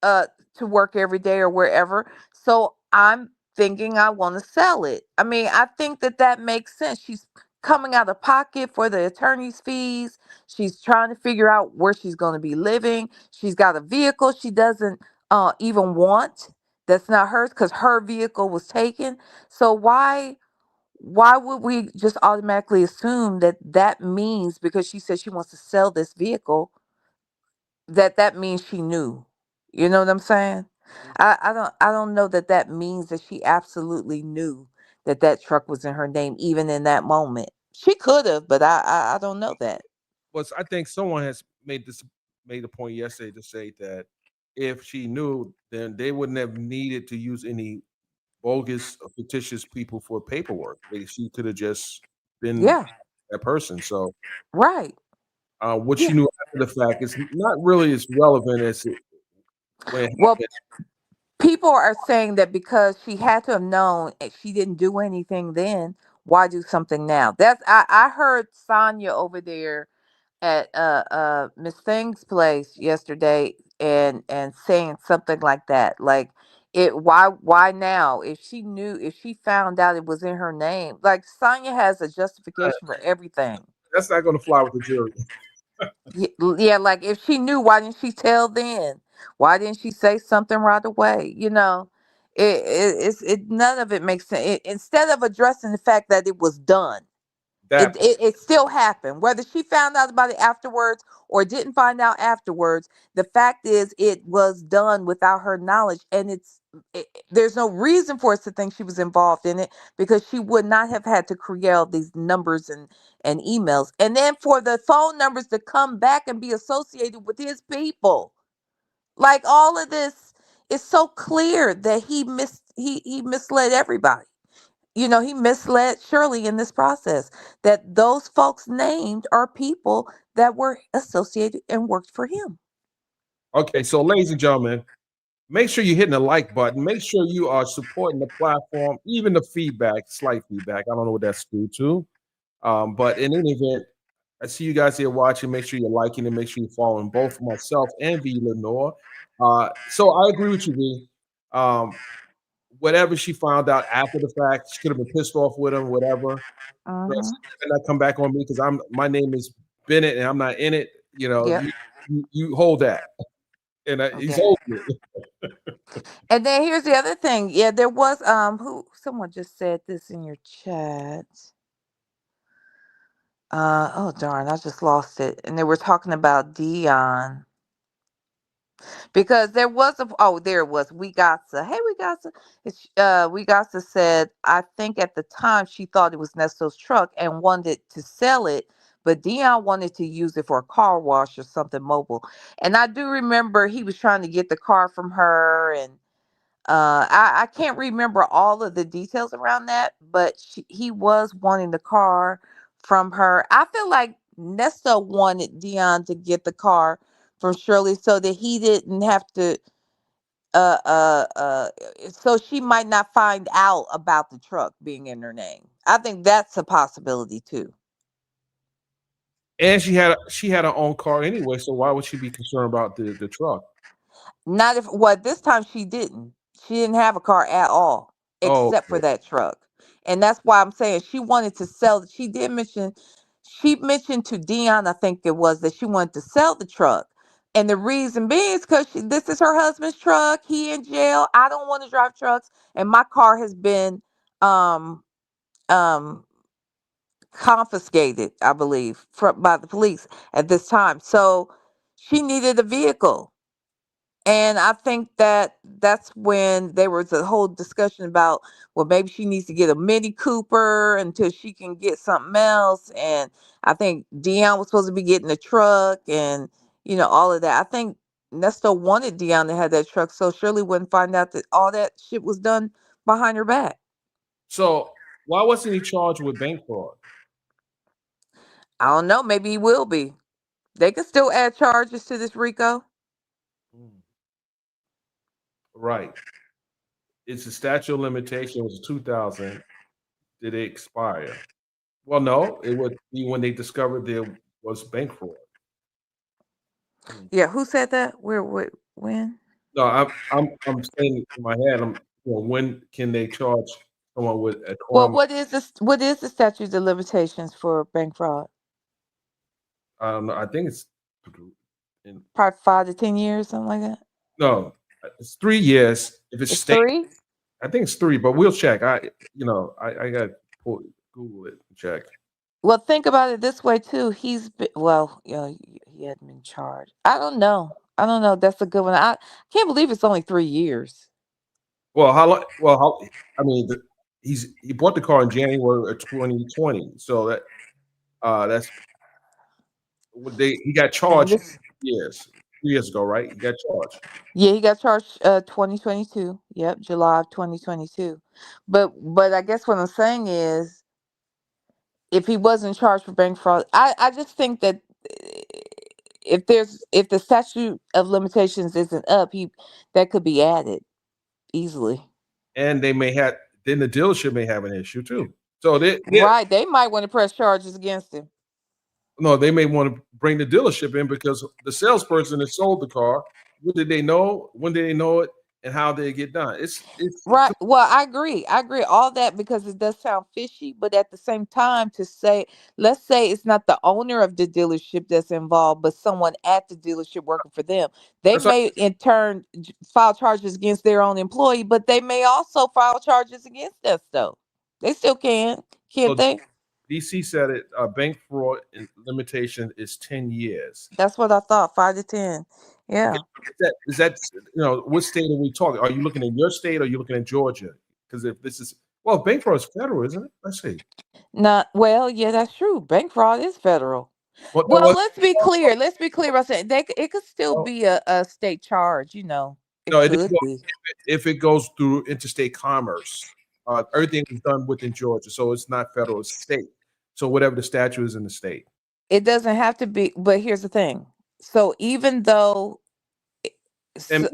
uh to work every day or wherever. So I'm thinking I want to sell it. I mean, I think that that makes sense. She's coming out of pocket for the attorney's fees. She's trying to figure out where she's going to be living. She's got a vehicle she doesn't even want. That's not hers because her vehicle was taken. So why would we just automatically assume that that means because she said she wants to sell this vehicle that that means she knew? You know what I'm saying? I don't know that that means that she absolutely knew that that truck was in her name even in that moment. She could have, but I don't know that. Was I think someone has made a point yesterday to say that if she knew, then they wouldn't have needed to use any bogus or fictitious people for paperwork. She could have just been Yeah, that person. So right. what she Yeah. knew after the fact is not really as relevant as when it Well, happened. people are saying that because she had to have known and she didn't do anything then, why do something now? That's I heard Sonya over there at Miss Thing's place yesterday and saying something like that. Like it why now? If she knew, if she found out it was in her name, like Sonya has a justification for everything. That's not going to fly with the jury. Yeah, like if she knew, why didn't she tell then? Why didn't she say something right away? None of it makes sense. Instead of addressing the fact that it was done, That It still happened. Whether she found out about it afterwards or didn't find out afterwards, the fact is it was done without her knowledge, and there's no reason for us to think she was involved in it because she would not have had to create all these numbers and emails, and then for the phone numbers to come back and be associated with his people. Like all of this is so clear that he misled everybody. He misled Shirley in this process. That those folks named are people that were associated and worked for him. okay. So, ladies and gentlemen, make sure you're hitting the like button. Make sure you are supporting the platform, even the feedback, slight feedback. I don't know what that's due to. But in any event, I see you guys here watching. Make sure you're liking and make sure you're following both myself and V Lenore. So I agree with you, V. Whatever she found out after the fact, she could have been pissed off with him, whatever. Yes, Mm-hmm. and not come back on me because my name is Bennett and I'm not in it. Yep. You hold that, and he's Okay. holding it. And then here's the other thing. Yeah, there was who someone just said this in your chat. Oh darn, I just lost it. And they were talking about Dion. Because there was a there it was. We got to hey we got to we got to said I think at the time she thought it was Nesto's truck and wanted to sell it, but Dion wanted to use it for a car wash or something mobile. And I do remember he was trying to get the car from her, and I can't remember all of the details around that, but he was wanting the car from her. I feel like Nesto wanted Dion to get the car from Shirley so that he didn't have to uh uh uh so she might not find out about the truck being in her name. I think that's a possibility too. And she had her own car anyway, so why would she be concerned about the truck? Not if well, this time she didn't. She didn't have a car at all, Oh, except for okay. that truck. And that's why I'm saying she wanted to sell. She mentioned to Dion, I think it was, that she wanted to sell the truck. And the reason being is because this is her husband's truck. He in jail. I don't want to drive trucks. And my car has been um um confiscated, I believe, by the police at this time. So she needed a vehicle. And I think that that's when there was a whole discussion about, well, maybe she needs to get a Mini Cooper until she can get something else. And I think Dion was supposed to be getting a truck and, all of that. I think Nesto wanted Dion to have that truck so Shirley wouldn't find out that all that shit was done behind her back. So why wasn't he charged with bank fraud? I don't know. Maybe he will be. They could still add charges to this RICO. Mm, right. It's a statute of limitation. It was 2000. Did it expire? Well, no. It would be when they discovered there was bank fraud. Mm. Yeah, who said that? Where, when? No, I'm saying in my head. When can they charge someone with a Well, crime? what is the statute of limitations for bank fraud? I don't know. I think it's in, Probably 5 to 10 years, something like that. no. It's 3 years. If it's It's state, three. I think it's three. But we'll check. I got to Google it and check. Well, think about it this way too. Well, he hadn't been charged. I don't know. I don't know. That's a good one. I can't believe it's only 3 years. Well, how long? Well, I mean, he bought the car in January of 2020, so that's what he got And charged this, 3 years ago, right? He got charged, yeah, he got charged 2022. Yep, July of 2022. But I guess what I'm saying is, if he wasn't charged for bank fraud, I just think that if the statute of limitations isn't up, he that could be added easily. and then the dealership may have an issue too. So Right. They might want to press charges against him. no, they may want to bring the dealership in because the salesperson that sold the car. What did they know? When did they know it? And how did it get done? It's Right. Well, I agree. I agree all that because it does sound fishy, but at the same time to say, let's say it's not the owner of the dealership that's involved, but someone at the dealership working for them. They that's like, may in turn file charges against their own employee, but they may also file charges against us though. They still can, can't so they? DC said it. Bank fraud limitation is 10 years. That's what I thought. 5 to 10. Okay, Yeah. is that what state are we talking? Are you looking in your state or are you looking in Georgia? Because if this is bank fraud is federal, isn't it? Let's see. Not well. Yeah, that's true. Bank fraud is federal. What? Well, let's be clear. Let's be clear about saying it could still Well, be a state charge. It no, could be. if it goes through interstate commerce, everything is done within Georgia, so it's not federal, it's state. So whatever the statute is in the state. It doesn't have to be. But here's the thing. So even though And, s-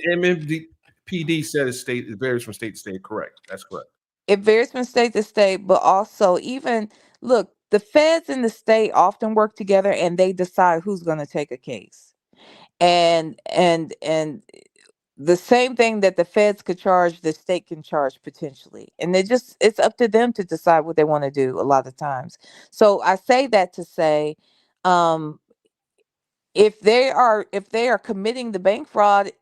and MMPD said it varies from state to state. Correct. That's correct. it varies from state to state, but also even look, the feds and the state often work together and they decide who's going to take a case. And the same thing that the feds could charge, the state can charge potentially. And it's up to them to decide what they want to do a lot of times. So I say that to say, um, if they are committing the bank fraud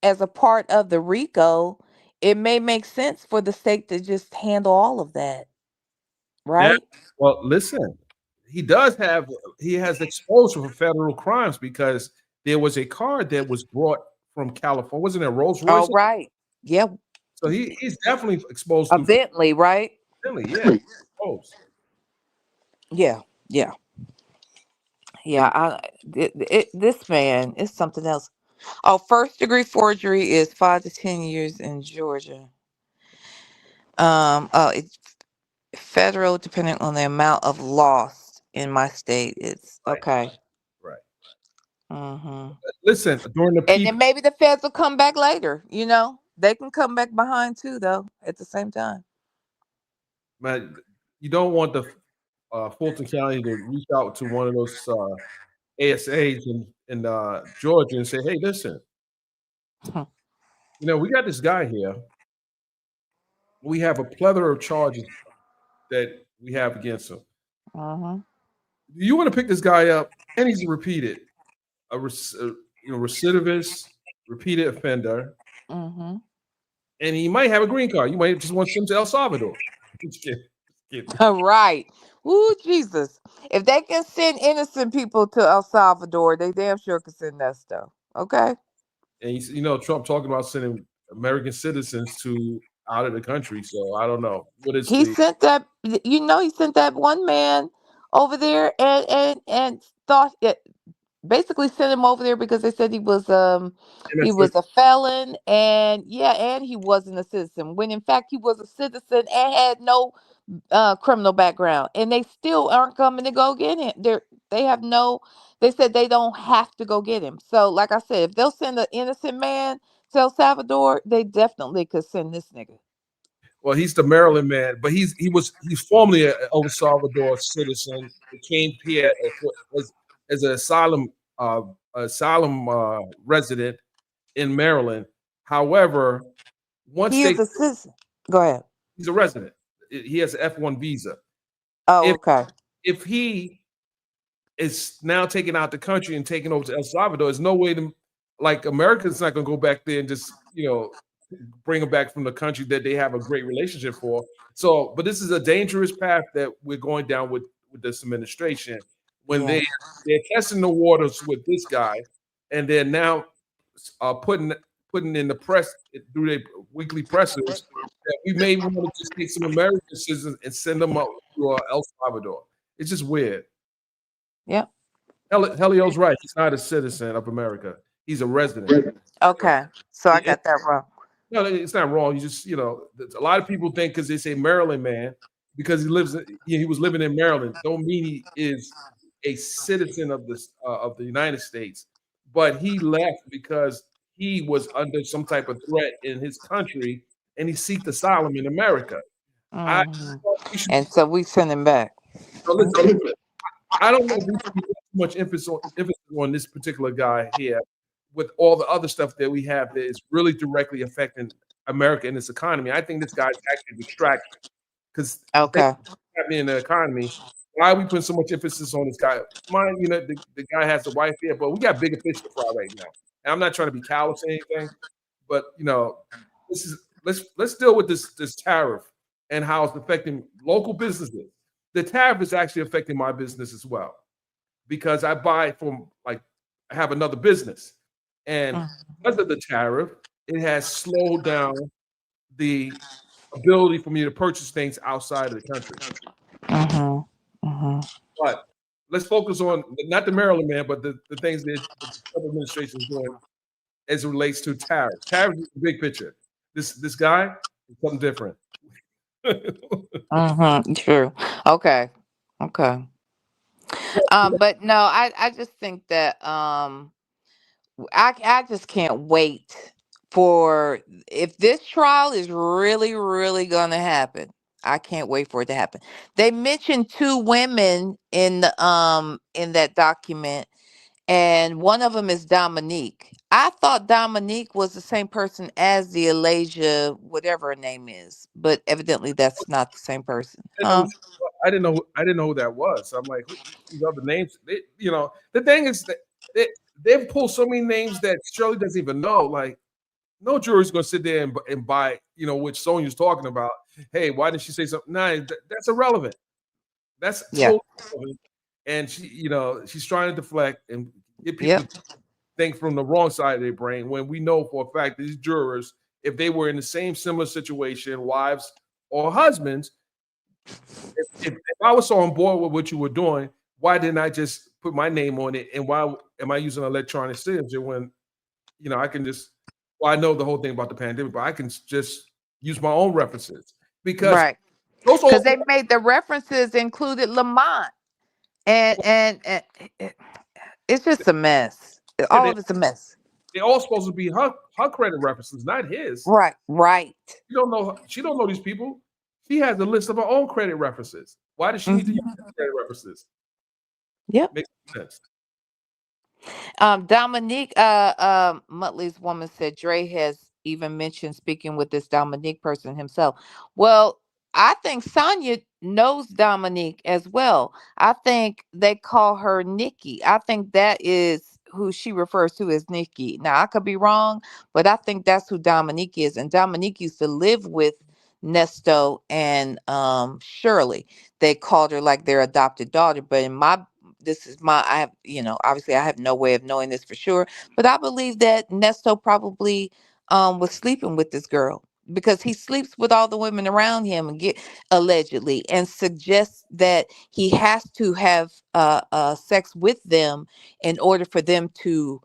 as a part of the RICO, it may make sense for the state to just handle all of that, Now, right? well, listen, he has exposure for federal crimes because there was a car that was brought from California. Wasn't it a Rolls Royce? All right. Yeah. So he's definitely exposed A through Bentley, right? Philly. Yeah, exposed. Yeah. Yeah. Yeah. This man is something else. Oh, first degree forgery is 5 to 10 years in Georgia. It's federal depending on the amount of loss in my state. It's Right, okay. right. Hmm. Listen, during the And P then maybe the feds will come back later. They can come back behind too, though, at the same time. man, you don't want the Fulton County to reach out to one of those ASAs in Georgia and say, "Hey, listen, we got this guy here. We have a plethora of charges that we have against him. Hmm. You want to pick this guy up, and he's a repeated, recidivist, repeated offender, Hmm. and he might have a green card. You might just want to send him to El Salvador." Just kidding. Just kidding. Right. Ooh, Jesus. If they can send innocent people to El Salvador, they damn sure can send that stuff. Okay. And Trump talking about sending American citizens to out of the country. So I don't know what is He the sent that. He sent that one man over there and thought it basically sent him over there because they said he MSN. was a felon, and yeah, and he wasn't a citizen, when in fact he was a citizen and had no criminal background, and they still aren't coming to go get him. They said they don't have to go get him. So like I said, if they'll send an innocent man to El Salvador, they definitely could send this nigga. Well, he's the Maryland man, but he's formerly an El Salvador citizen. He came here as an uh, asylum resident in Maryland. However, once He is a citizen. Go ahead. he's a resident, he has an F1 visa. Oh, If okay. if he is now taken out the country and taken over to El Salvador, there's no way to like America's not going to go back there and just bring them back from the country that they have a great relationship for. So, but this is a dangerous path that we're going down with this administration when Yeah. they're testing the waters with this guy, and they're now putting in the press through their weekly pressers that we may want to just take some American citizens and send them up to El Salvador. It's just weird. Yep. Helio's right. He's not a citizen of America. He's a resident. Okay. So I got that wrong. No, it's not wrong. You just, a lot of people think because they say Maryland man, because he was living in Maryland, don't mean he is a citizen of the United States. But he left because he was under some type of threat in his country, and he seeked asylum in America. I Hmm. we should And so we send him back. listen. I don't know if we should put too much emphasis on this particular guy here with all the other stuff that we have that is really directly affecting America and its economy. I think this guy's actually distracted because Okay. happening in the economy. Why are we putting so much emphasis on this guy? Mind the guy has a wife here, but we got bigger fish to fry right now. And I'm not trying to be callous or anything, but this is let's deal with this tariff and how it's affecting local businesses. the tariff is actually affecting my business as well because I buy from like I have another business, and because of the tariff, it has slowed down the ability for me to purchase things outside of the country. But let's focus on not the Maryland man, but the things that the Trump administration is doing as it relates to tariffs. Tariffs is the big picture. This guy is something different. True. Okay. Okay. But no, I just think that I just can't wait for if this trial is really gonna happen. I can't wait for it to happen. They mentioned two women in that document, and one of them is Dominique. I thought Dominique was the same person as the Elijah, whatever her name is, but evidently that's not the same person, I didn't know huh? who I didn't know who that was. So I'm like, these other names? The thing is that they've pulled so many names that Shirley doesn't even know. Like, no jury's gonna sit there and buy, which Sonia's talking about. Hey, why didn't she say something? Nah, that's irrelevant. That's Yeah. totally irrelevant. And she's trying to deflect and get people Yep. to think from the wrong side of their brain when we know for a fact these jurors, if they were in the same similar situation, wives or husbands, if I was so on board with what you were doing, why didn't I just put my name on it? And why am I using electronic signature when I can just I know the whole thing about the pandemic, but I can just use my own references because Right. those Because all they made the references included Lamont, and it's just a mess. All they, of it's a mess. they all supposed to be her credit references, not his. Right. Right. She don't know these people. She has a list of her own credit references. Why does she need to use Hmm. credit references? Yep. Makes sense. Dominique, Muttley's woman said Dre has even mentioned speaking with this Dominique person himself. Well, I think Sonya knows Dominique as well. I think they call her Nikki. I think that is who she refers to as Nikki. Now, I could be wrong, but I think that's who Dominique is. And Dominique used to live with Nesto and Shirley. They called her like their adopted daughter, but in my this is my I have obviously I have no way of knowing this for sure, but I believe that Nesto probably was sleeping with this girl because he sleeps with all the women around him and get allegedly and suggests that he has to have sex with them in order for them to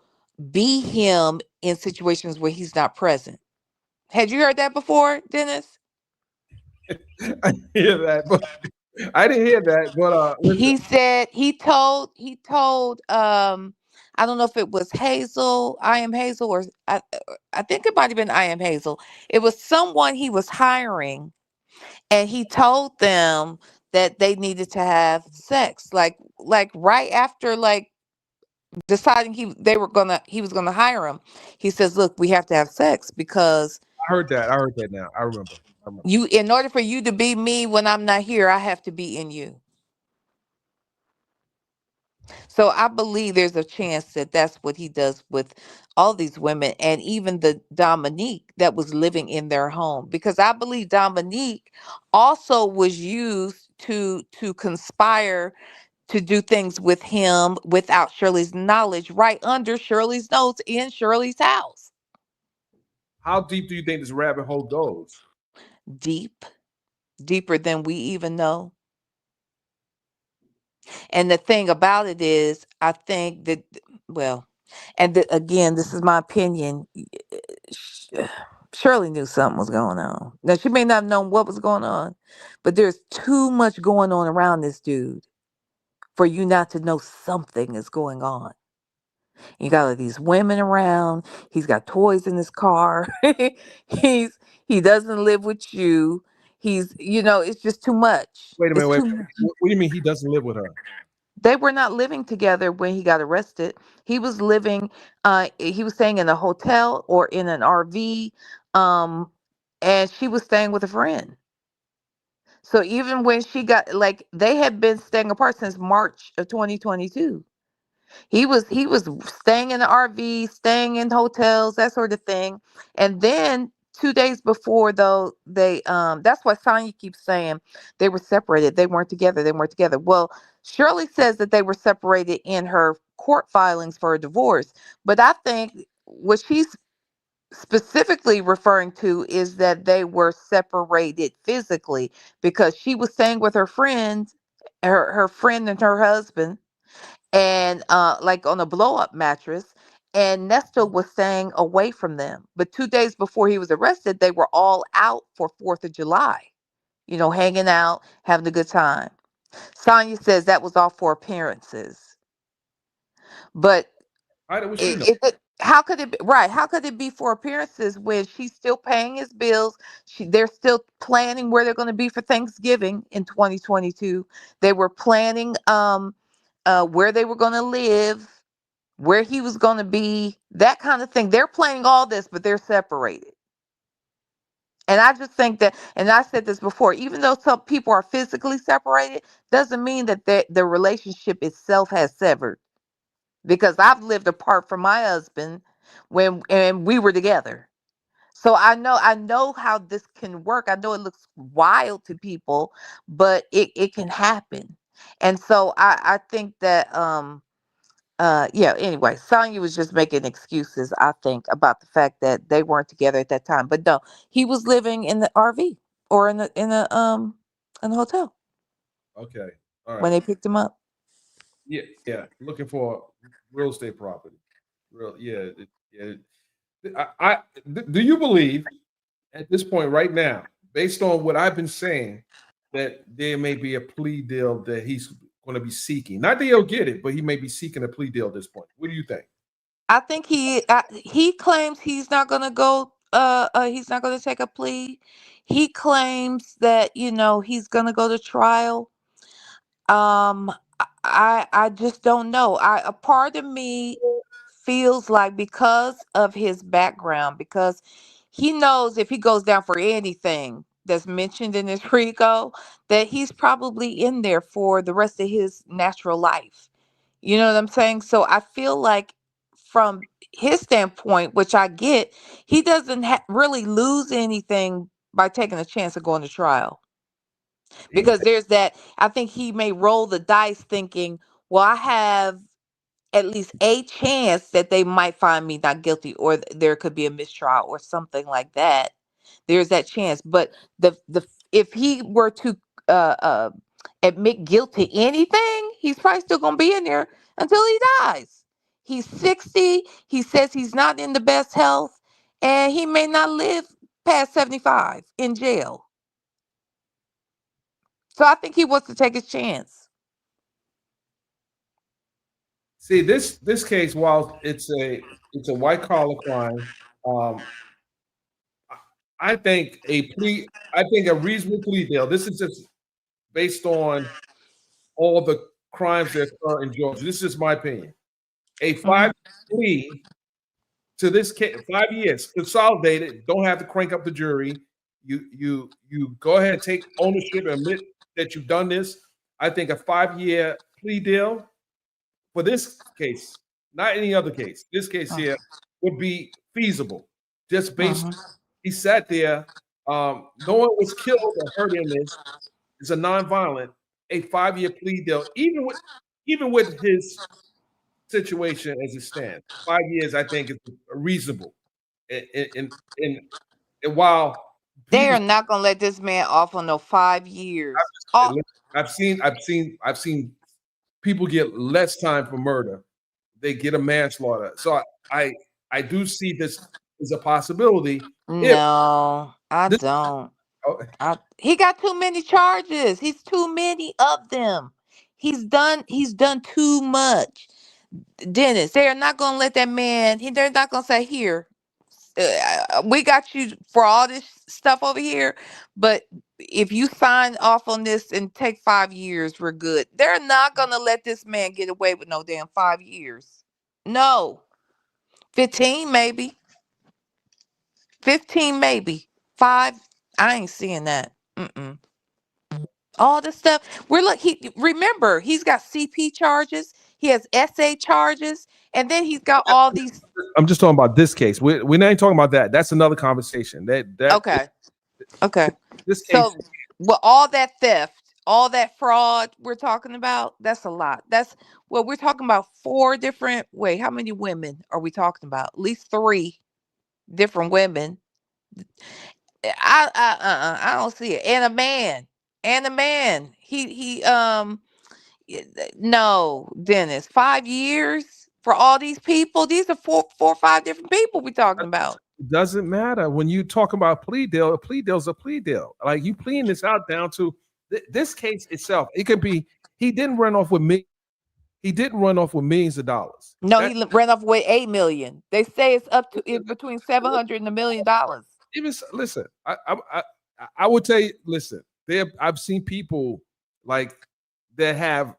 be him in situations where he's not present. Had you heard that before, Dennis? I hear that, but I didn't hear that. But listen, He said he told I don't know if it was Hazel, I am Hazel, or I think it might have been I am Hazel. It was someone he was hiring, and he told them that they needed to have sex like right after like deciding he was gonna hire him. He says, "Look, we have to have sex because I heard that. I heard that now. I remember. you in order for you to be me when I'm not here, I have to be in you." So I believe there's a chance that that's what he does with all these women and even the Dominique that was living in their home, because I believe Dominique also was used to conspire to do things with him without Shirley's knowledge, right under Shirley's nose in Shirley's house. How deep do you think this rabbit hole goes? Deep, deeper than we even know. And the thing about it is, I think that, well, again, this is my opinion. Sh- Shirley knew something was going on. Now, she may not have known what was going on, but there's too much going on around this dude for you not to know something is going on. You got all these women around. He's got toys in his car. He doesn't live with you. It's just too much. Wait a minute. It's Wait. too much. What do you mean he doesn't live with her? They were not living together when he got arrested. He was staying in a hotel or in an RV, um, and she was staying with a friend. So even when she got like they had been staying apart since March of 2022. He was staying in the RV, staying in hotels, that sort of thing. And then 2 days before, though, they that's why Sonya keeps saying they were separated. They weren't together. They weren't together. Well, Shirley says that they were separated in her court filings for a divorce. But I think what she's specifically referring to is that they were separated physically, because she was staying with her friends, her friend and her husband, and like on a blow up mattress, and Nesto was staying away from them. But 2 days before he was arrested, they were all out for 4th of July, hanging out, having a good time. Sonya says that was all for appearances. But How did she know? how could it be right? How could it be for appearances when she's still paying his bills? They're still planning where they're going to be for Thanksgiving in 2022. They were planning where they were going to live, where he was going to be, that kind of thing. They're planning all this, but they're separated. And I just think that, and I said this before, even though some people are physically separated, doesn't mean that the relationship itself has severed. Because I've lived apart from my husband when and we were together. So I know how this can work. I know it looks wild to people, but it can happen. And so I think that yeah, anyway, Sonya was just making excuses, I think, about the fact that they weren't together at that time. But no, he was living in the RV, or in the hotel Okay. All when right. they picked him up. Yeah. Yeah. Looking for real estate property. Real. Yeah. Yeah. Do you believe at this point right now, based on what I've been saying, that there may be a plea deal that he's going to be seeking? Not that he'll get it, but he may be seeking a plea deal at this point. What do you think? I think he claims he's not gonna go. He's not gonna take a plea. He claims that he's gonna go to trial. I just don't know. A part of me feels like, because of his background, because he knows if he goes down for anything that's mentioned in this RICO, that he's probably in there for the rest of his natural life. You know what I'm saying? So I feel like, from his standpoint, which I get, he doesn't really lose anything by taking a chance of going to trial. He, Because there's that, I think he may roll the dice thinking, well, I have at least a chance that they might find me not guilty, or there could be a mistrial or something like that. There's that chance. But the if he were to uh, uh, admit guilt to anything, he's probably still gonna be in there until he dies. He's 60. He says he's not in the best health, and he may not live past 75 in jail. So I think he wants to take his chance. see this case, while it's a white collar crime, um, I think I think a reasonable plea deal. This is just based on all the crimes that occur in Georgia. This is my opinion. A Mhm. 5 plea to this case, 5 years, consolidated. Don't have to crank up the jury. You go ahead and take ownership and admit that you've done this. I think a 5 year plea deal for this case, not any other case. This case here would be feasible, just based. Mhm. He sat there. No one was killed or hurt in this. It's a nonviolent. A 5 year plea deal, even with his situation as it stands. 5 years, I think, is reasonable. And, and while They people, are not gonna let this man off on no 5 years. Oh, I've seen people get less time for murder. They get a manslaughter. So I I do see this as a possibility. If no, I this, don't. oh, He got too many charges. He's too many of them. He's done too much. Dennis, they are not gonna let that man. They're not gonna say, here, we got you for all this stuff over here, but if you sign off on this and take 5 years, we're good. They're not gonna let this man get away with no damn 5 years. No, 15 maybe, 15 maybe, five. I ain't seeing that. Mm-mm. All this stuff. We're like, he remember, he's got CP charges. He has SA charges, And then he's got all these. I'm just talking about this case. We're not talking about that. That's another conversation. Okay. Okay. This case. So, well, all that theft, all that fraud we're talking about, that's a lot. We're talking about four different. Wait, how many women are we talking about? At least three different women. I don't see it. And a man. No, Dennis. 5 years for all these people. These are four or five different people we're talking about. It doesn't matter when you talk about a plea deal. A plea deal is a plea deal. Like you pleading this out down to this case itself. It could be he didn't run off with me. He didn't run off with millions of dollars. No, he ran off with 8 million. They say it's up to it's between 700 and $1 million. Even listen, I would tell you, listen. I've seen people like that have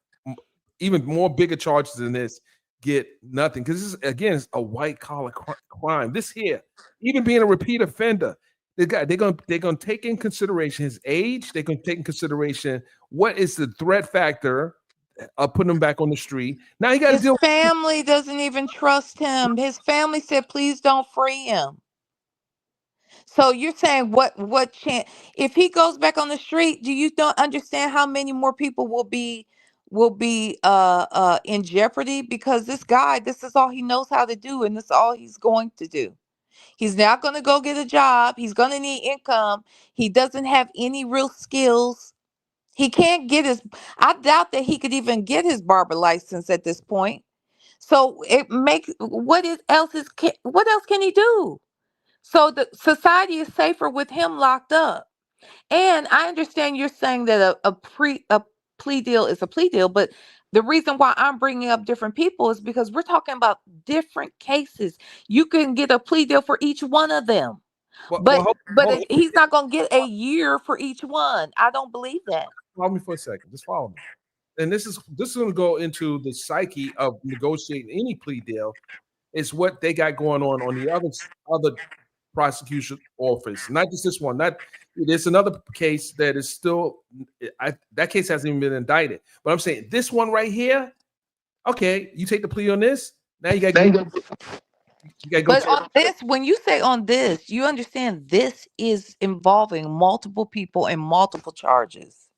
even more bigger charges than this get nothing because this is again it's a white collar crime. This here, even being a repeat offender, they're gonna take in consideration his age. They're gonna take in consideration what is the threat factor of putting him back on the street. Now he got to His deal. family doesn't even trust him. His family said, "Please don't free him." So you're saying what chance if he goes back on the street? Do you don't understand how many more people will be in jeopardy because this is all he knows how to do and this is all he's going to do. He's not going to go get a job. He's going to need income. He doesn't have any real skills. He can't get his I doubt that he could even get his barber license at this point. So it makes what else can he do? So the society is safer with him locked up. And I understand you're saying that a plea deal is a plea deal, but the reason why I'm bringing up different people is because we're talking about different cases. You can get a plea deal for each one of them, but he's not going to get a year for each one. I don't believe that. Follow me for a second. Just follow me. And this is going to go into the psyche of negotiating any plea deal. It's what they got going on the other prosecution office, not just this one. There's another case that is still that case hasn't even been indicted. But I'm saying this one right here. Okay, you take the plea on this. Now you got to go. But on this, when you say on this, you understand this is involving multiple people and multiple charges.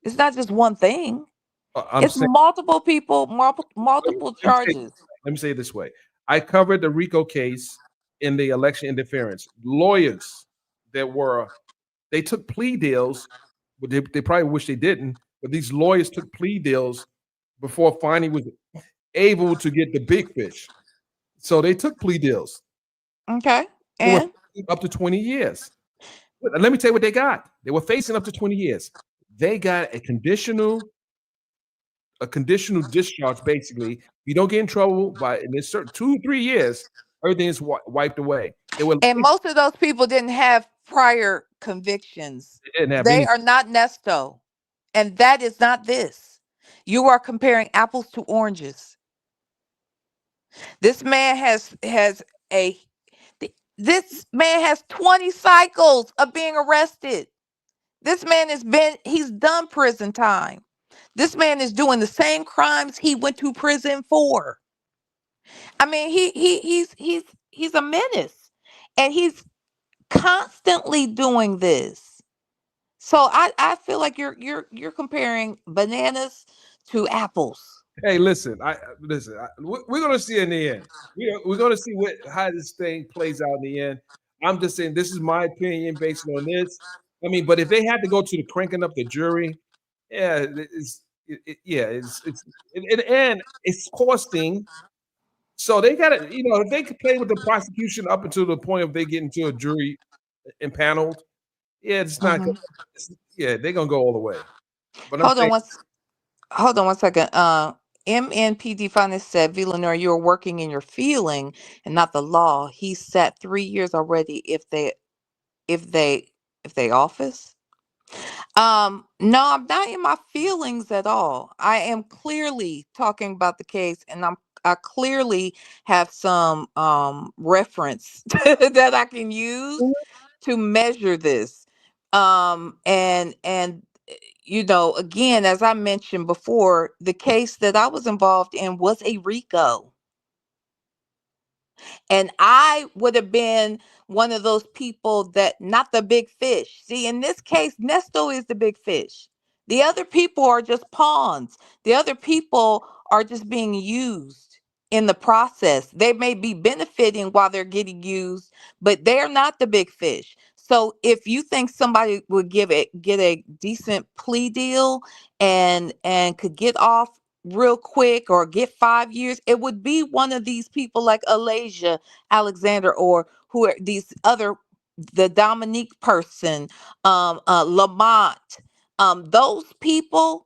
It's not just one thing. It's multiple people, multiple charges. Let me say it this way. I covered the RICO case in the election interference. Lawyers they took plea deals, but they probably wish they didn't, but these lawyers took plea deals before finally was able to get the big fish. So they took plea deals. Okay. And up to 20 years. Let me tell you what they got. They were facing up to 20 years. They got a conditional discharge, basically. If you don't get in trouble in this certain 2-3 years, everything is wiped away. And most of those people didn't have prior convictions. They are not Nesto. And that is not this. You are comparing apples to oranges. This man has 20 cycles of being arrested. This man he's done prison time. This man is doing the same crimes he went to prison for. I mean, he's a menace, and he's constantly doing this. So I feel like you're comparing bananas to apples. Hey, listen, we're gonna see in the end. We're gonna see how this thing plays out in the end. I'm just saying this is my opinion based on this. I mean, but if they had to go to the cranking up the jury, yeah, and it's costing. So they got to, if they could play with the prosecution up until the point of they get into a jury impaneled, it's not. They're gonna go all the way. But hold on one second. MNPD finance said, Lenore, you're working in your feeling and not the law. He sat 3 years already. If they office. No, I'm not in my feelings at all. I am clearly talking about the case, and I clearly have some reference that I can use to measure this. And again, as I mentioned before, the case that I was involved in was a RICO. And I would have been one of those people that, not the big fish. See, in this case, Nesto is the big fish. The other people are just pawns. The other people are just being used in the process. They may be benefiting while they're getting used, but they're not the big fish. So if you think somebody would get a decent plea deal and could get off real quick or get 5 years, it would be one of these people like Alasia Alexander, or who are these other, the Dominique person, Lamont, those people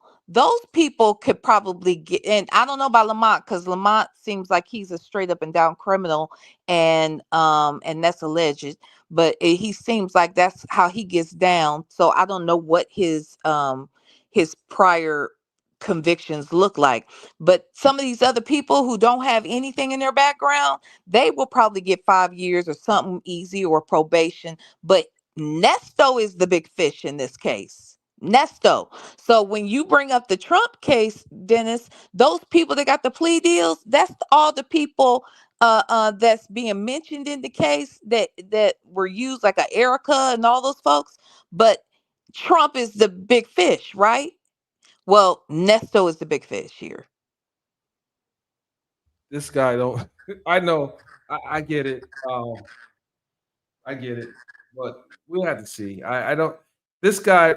could probably get. And I don't know about Lamont, because Lamont seems like he's a straight up and down criminal, and that's alleged, but he seems like that's how he gets down. So I don't know what his prior convictions look like. But some of these other people who don't have anything in their background, they will probably get 5 years or something easy, or probation. But Nesto is the big fish in this case. Nesto. So when you bring up the Trump case, Dennis, those people that got the plea deals, that's all the people that's being mentioned in the case that were used, like a Erica and all those folks. But Trump is the big fish, right? Well, Nesto is the big fish here. This guy don't. I know. I get it. I get it. But we'll have to see. I don't. This guy,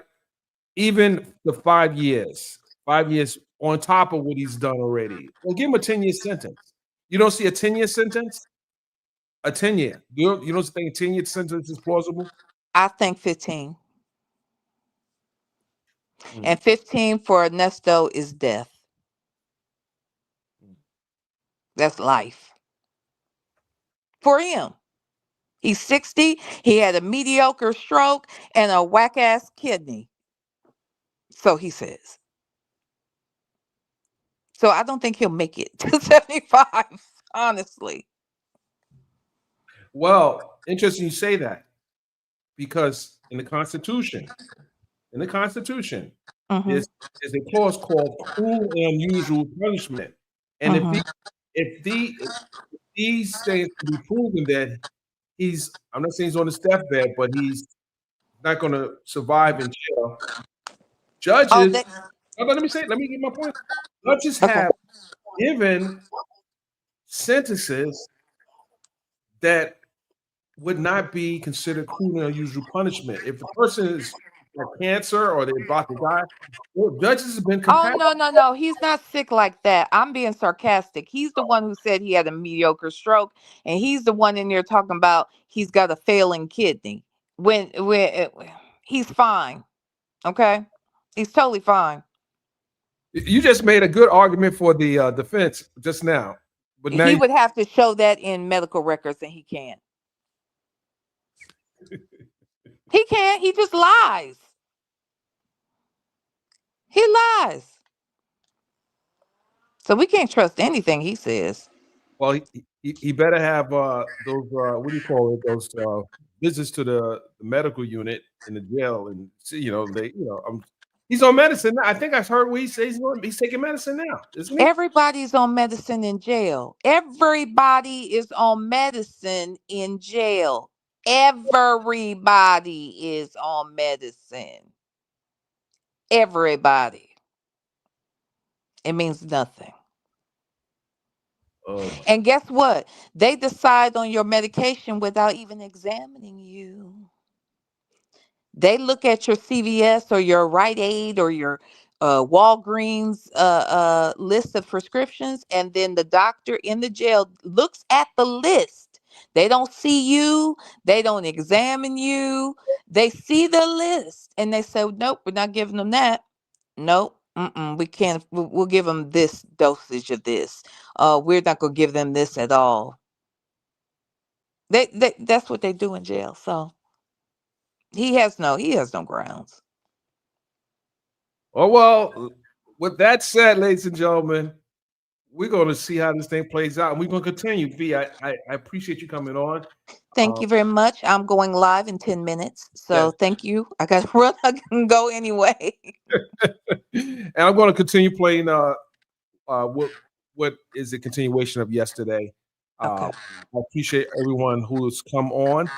even the 5 years, 5 years on top of what he's done already. Well, give him a 10-year sentence. You don't see a 10-year sentence? A 10-year. You don't think a 10-year sentence is plausible? I think 15. Mm. And 15 for Nesto is death. That's life for him. He's 60. He had a mediocre stroke and a whack ass kidney. So he says. So I don't think he'll make it to 75, honestly. Well, interesting you say that, because in the Constitution, Mm-hmm. is a clause called cruel and unusual punishment. And Mm-hmm. if these things can be proven that I'm not saying he's on his deathbed, but he's not going to survive in jail. Oh, Judges, let me get my point. Judges okay. have given sentences that would not be considered cruel and unusual punishment. If the person is got cancer or they're about to die, well, judges have been Oh, compassionate. no. He's not sick like that. I'm being sarcastic. He's the one who said he had a mediocre stroke, and he's the one in there talking about he's got a failing kidney. When he's fine. Okay? He's totally fine. You just made a good argument for the defense just now, but now He would have to show that in medical records, and he can't. He can't. He just lies. He lies. So we can't trust anything he says. well, he better have those what do you call it? Those visits to the medical unit in the jail, and see, he's on medicine now. I think I heard what he says he's taking medicine now, isn't he? Everybody's on medicine in jail. Everybody is on medicine in jail. Everybody is on medicine. Everybody. It means nothing. Oh my! And guess what? They decide on your medication without even examining you. They look at your CVS or your Rite Aid or your Walgreens list of prescriptions, and then the doctor in the jail looks at the list. They don't see you, they don't examine you. They see the list and they say, "Nope, we're not giving them that. Nope, we can't. We'll give them this dosage of this. We're not gonna give them this at all." That's what they do in jail. So he has no grounds. Oh well. With that said, ladies and gentlemen, we're going to see how this thing plays out, and we're going to continue. V, I appreciate you coming on. Thank you very much. I'm going live in 10 minutes. So thank you. I got to run. I can go anyway. And I'm going to continue playing what is a continuation of yesterday. Okay. I appreciate everyone who's come on,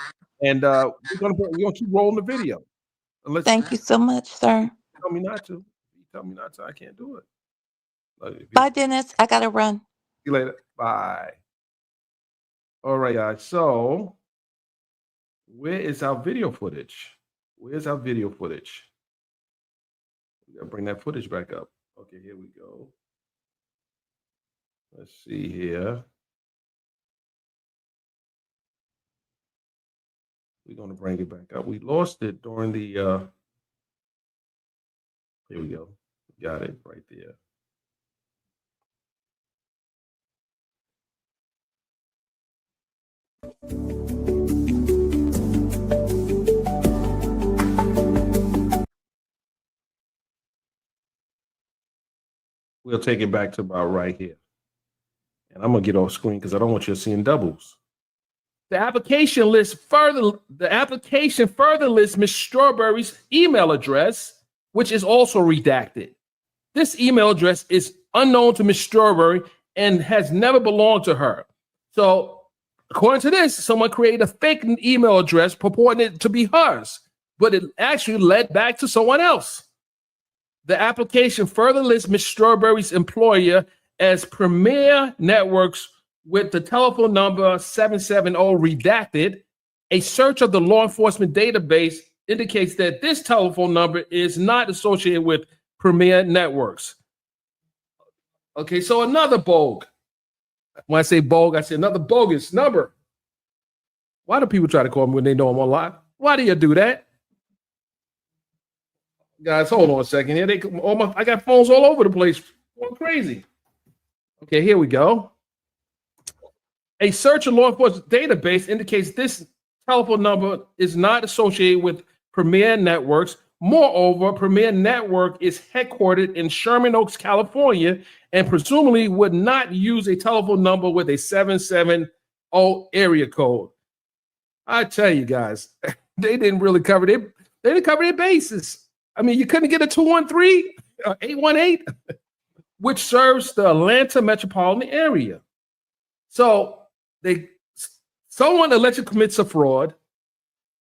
and we're gonna keep rolling the video. Unless Thank you so much, sir. you tell me not to. You tell me not to. I can't do it. Bye, Dennis. I got to run. See you later. Bye. All right, guys. So, where is our video footage? Where's our video footage? We gotta bring that footage back up. Okay, here we go. Let's see here. We're gonna bring it back up. We lost it during the here we go. Got it right there. We'll take it back to about right here. And I'm gonna get off screen because I don't want you seeing doubles. The application further lists Miss Strawberry's email address, which is also redacted. This email address is unknown to Miss Strawberry and has never belonged to her. So, according to this, someone created a fake email address purporting it to be hers, but it actually led back to someone else. The application further lists Miss Strawberry's employer as Premier Networks with the telephone number 770 redacted. A search of the law enforcement database indicates that this telephone number is not associated with Premier Networks. Okay, so another bogue. When I say bogue, I say another bogus number. Why do people try to call me when they know I'm on live? Why do you do that? Guys, hold on a second here. I got phones all over the place. Going crazy. Okay, here we go. A search of law enforcement database indicates this telephone number is not associated with Premier Networks. Moreover, Premier Network is headquartered in Sherman Oaks, California, and presumably would not use a telephone number with a 770 area code. I tell you guys, they didn't really cover they didn't cover their bases. I mean, you couldn't get a 213, 818, which serves the Atlanta metropolitan area. So someone allegedly commits a fraud.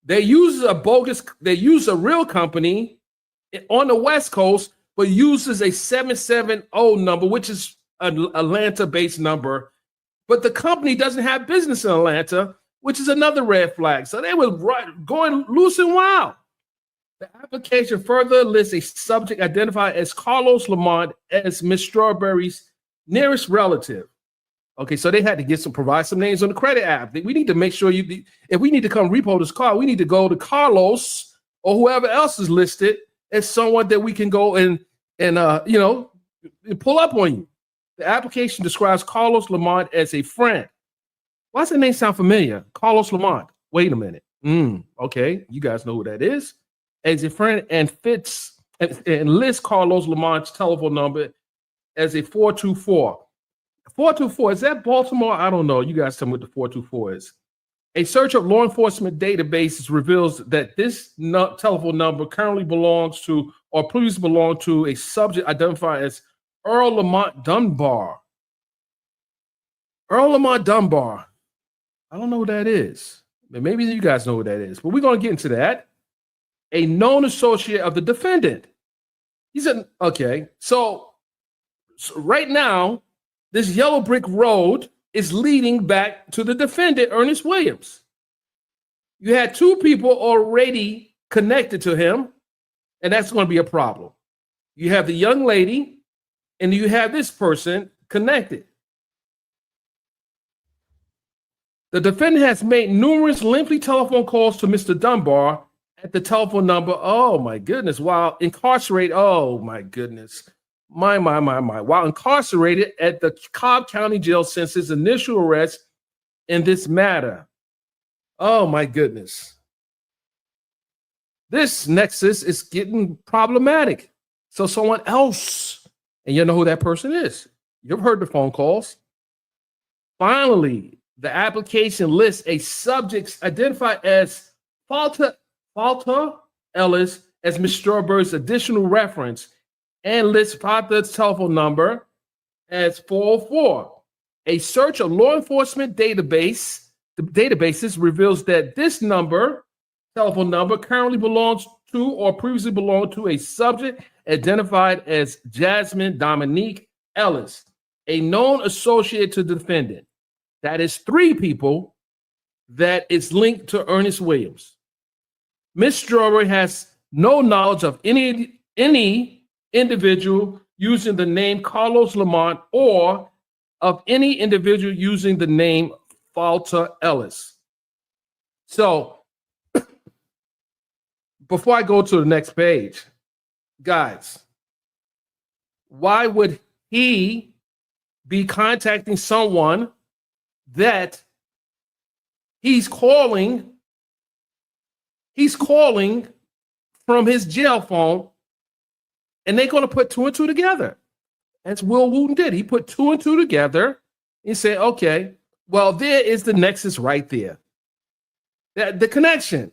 They use a real company on the West Coast, but uses a 770 number, which is an Atlanta-based number. But the company doesn't have business in Atlanta, which is another red flag. So they were going loose and wild. The application further lists a subject identified as Carlos Lamont as Miss Strawberry's nearest relative. Okay, so they had to provide some names on the credit app. We need to make sure if we need to come repo this car, we need to go to Carlos or whoever else is listed as someone that we can go and pull up on you. The application describes Carlos Lamont as a friend. Why does that name sound familiar? Carlos Lamont. Wait a minute. Okay, you guys know who that is. As a friend and lists Carlos Lamont's telephone number as a 424. 424, is that Baltimore? I don't know. You guys tell me what the 424 is. A search of law enforcement databases reveals that this telephone number currently belongs to or previously belonged to a subject identified as Earl Lamont Dunbar. Earl Lamont Dunbar. I don't know who that is. Maybe you guys know who that is, but we're going to get into that. A known associate of the defendant. He said, okay, so right now, this yellow brick road is leading back to the defendant, Ernest Williams. You had two people already connected to him, and that's going to be a problem. You have the young lady, and you have this person connected. The defendant has made numerous lengthy telephone calls to Mr. Dunbar at the telephone number, oh my goodness, while incarcerated, oh my goodness, my. While incarcerated at the Cobb County Jail since his initial arrest in this matter. Oh my goodness. This nexus is getting problematic. So someone else, and you know who that person is. You've heard the phone calls. Finally, the application lists a subject identified as Falter Ellis as Ms. Strawberry's additional reference and lists Falter's telephone number as 404. A search of law enforcement databases reveals that this telephone number, currently belongs to or previously belonged to a subject identified as Jasmine Dominique Ellis, a known associate to the defendant. That is 3 people that is linked to Ernest Williams. Ms. Strawberry has no knowledge of any individual using the name Carlos Lamont or of any individual using the name Falter Ellis. So before I go to the next page, guys, why would he be contacting someone that he's calling from his jail phone, and they're going to put 2 and 2 together? That's Will Wooten did. He put 2 and 2 together and said, okay, well, there is the nexus right there. The connection.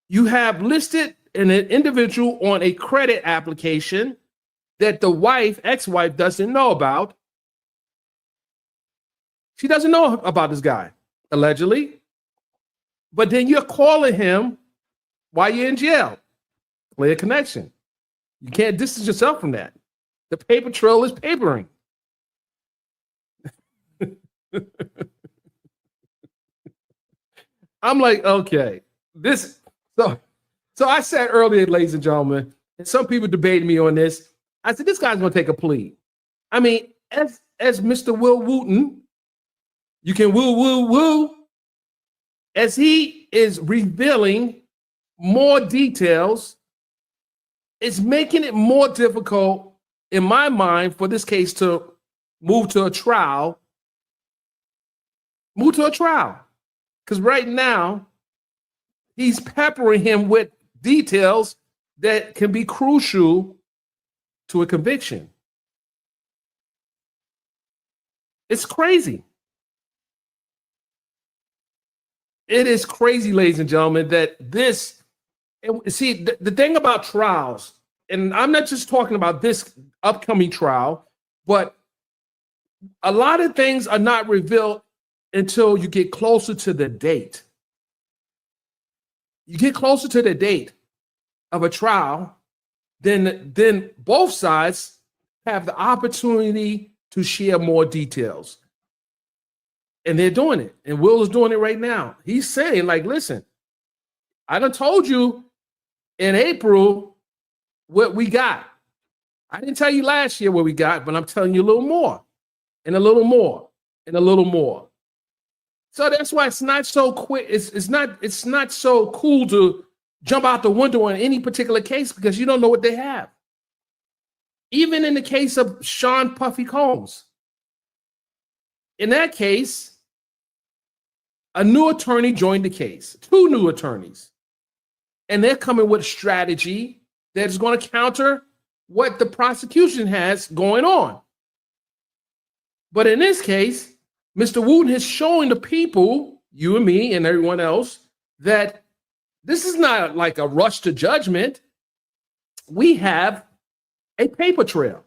You have listed an individual on a credit application that the ex-wife doesn't know about. She doesn't know about this guy, allegedly. But then you're calling him while you're in jail. Clear connection. You can't distance yourself from that. The paper trail is papering. I'm like, okay, so I said earlier, ladies and gentlemen, and some people debated me on this. I said, this guy's gonna take a plea. I mean, as Mr. Will Wooten, you can woo, as he is revealing more details, it's making it more difficult in my mind for this case to move to a trial. Because right now, he's peppering him with details that can be crucial to a conviction. It's crazy. It is crazy, ladies and gentlemen, that this, see, the thing about trials, and I'm not just talking about this upcoming trial, but a lot of things are not revealed until you get closer to the date. You get closer to the date of a trial, then both sides have the opportunity to share more details. And they're doing it. And Will is doing it right now. He's saying, like, listen, I done told you in April what we got. I didn't tell you last year what we got, but I'm telling you a little more, and a little more, and a little more. So that's why it's not so quick. It's not so cool to jump out the window on any particular case, because you don't know what they have. Even in the case of Sean Puffy Combs, in that case, a new attorney joined the case, 2 new attorneys, and they're coming with a strategy that is going to counter what the prosecution has going on. But in this case, Mr. Wooten is showing the people, you and me and everyone else, that this is not like a rush to judgment. We have a paper trail.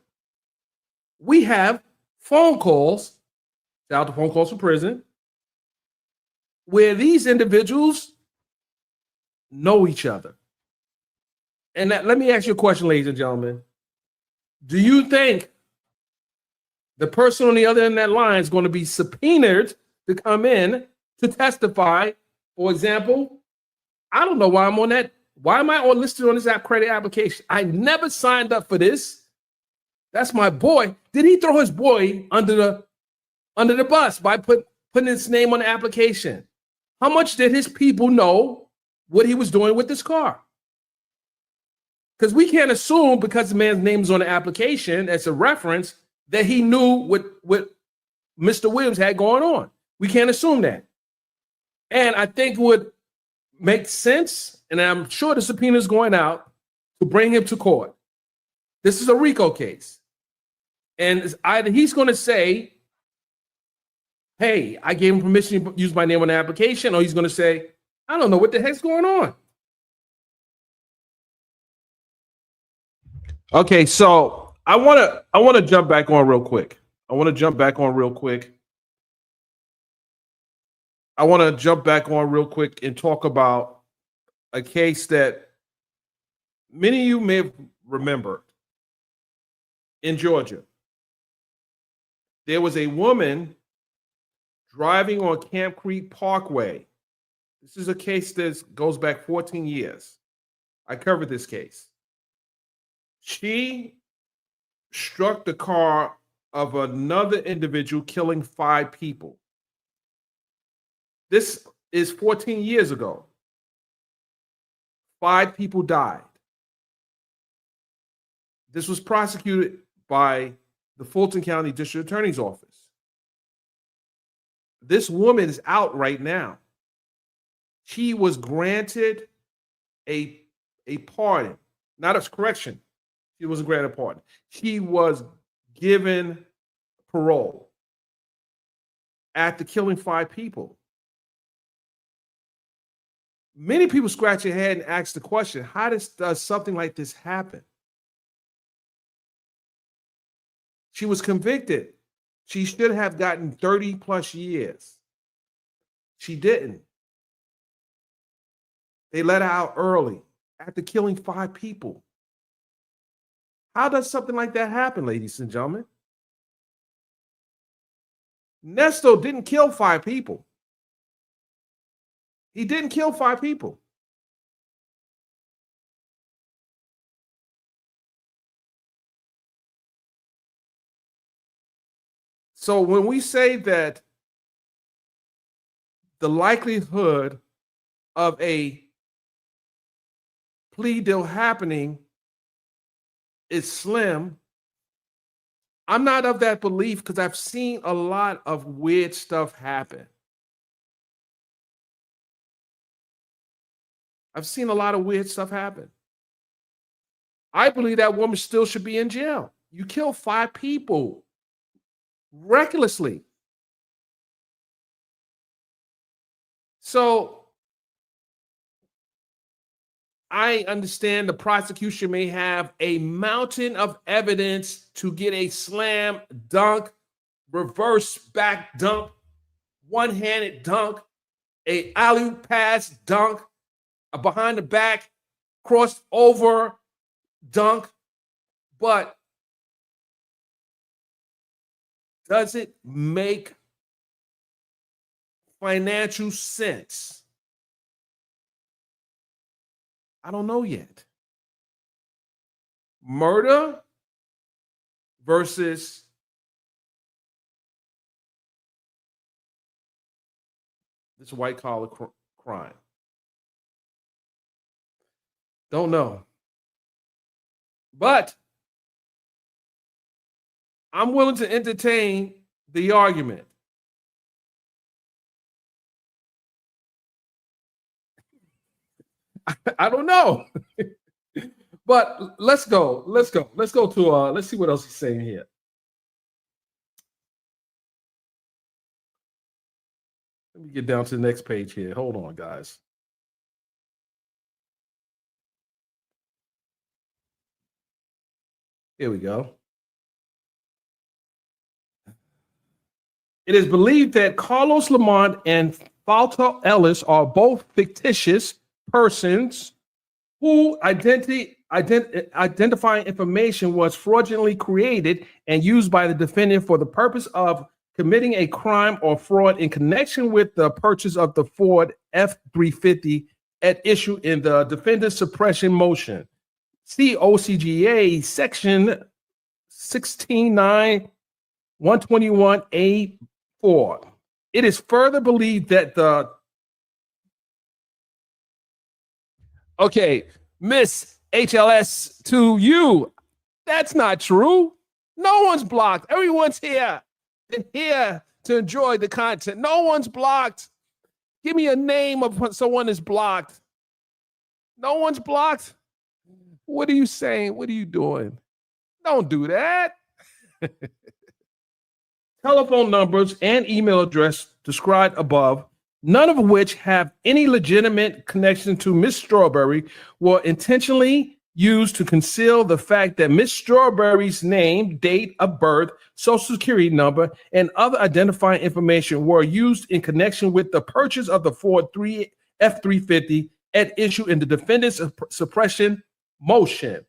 We have phone calls, shout out to phone calls from prison, where these individuals know each other. And let me ask you a question, ladies and gentlemen. Do you think the person on the other end of that line is going to be subpoenaed to come in to testify? For example, I don't know why I'm on that. Why am I listed on this credit application? I never signed up for this. That's my boy. Did he throw his boy under the bus by putting his name on the application? How much did his people know what he was doing with this car? Because we can't assume, because the man's name is on the application as a reference, that he knew what Mr. Williams had going on. We can't assume that. And I think would make sense, and I'm sure the subpoena is going out, to bring him to court. This is a RICO case. And either he's going to say, hey, I gave him permission to use my name on the application, or he's going to say, I don't know what the heck's going on. Okay, so I want to jump back on real quick. I want to jump back on real quick and talk about a case that many of you may have remembered in Georgia. There was a woman driving on Camp Creek Parkway. This is a case that goes back 14 years. I covered this case. She struck the car of another individual, killing 5 people. This is 14 years ago. 5 people died. This was prosecuted by the Fulton County District Attorney's Office. This woman is out right now. She was granted a pardon, not a correction. She wasn't granted a pardon. She was given parole after killing 5 people. Many people scratch their head and ask the question, how does something like this happen? She was convicted. She should have gotten 30 plus years. She didn't. They let her out early after killing 5 people. How does something like that happen, ladies and gentlemen? Nesto didn't kill 5 people. He didn't kill 5 people. So when we say that the likelihood of a plea deal happening is slim, I'm not of that belief because I've seen a lot of weird stuff happen. I've seen a lot of weird stuff happen. I believe that woman still should be in jail. You killed 5 people recklessly. So I understand the prosecution may have a mountain of evidence to get a slam dunk, reverse back dunk, one-handed dunk, a alley-oop pass dunk, a behind the back crossed over dunk, but does it make financial sense? I don't know yet. Murder versus this white collar crime. Don't know. But I'm willing to entertain the argument. I don't know. But let's go. Let's to let's see what else he's saying here. Let me get down to the next page here. Hold on, guys. Here we go. It is believed that Carlos Lamont and Falta Ellis are both fictitious persons who identifying information was fraudulently created and used by the defendant for the purpose of committing a crime or fraud in connection with the purchase of the Ford F-350 at issue in the defendant's suppression motion. See OCGA section 16.9/121A4. It is further believed that the Miss HLS to you. That's not true. No one's blocked. Everyone's here and here to enjoy the content. No one's blocked. Give me a name of someone is blocked. No one's blocked. What are you saying? What are you doing? Don't do that. telephone numbers, and email address described above, none of which have any legitimate connection to Miss Strawberry, were intentionally used to conceal the fact that Miss Strawberry's name, date of birth, social security number, and other identifying information were used in connection with the purchase of the Ford F-350 at issue in the defendant's suppression motion.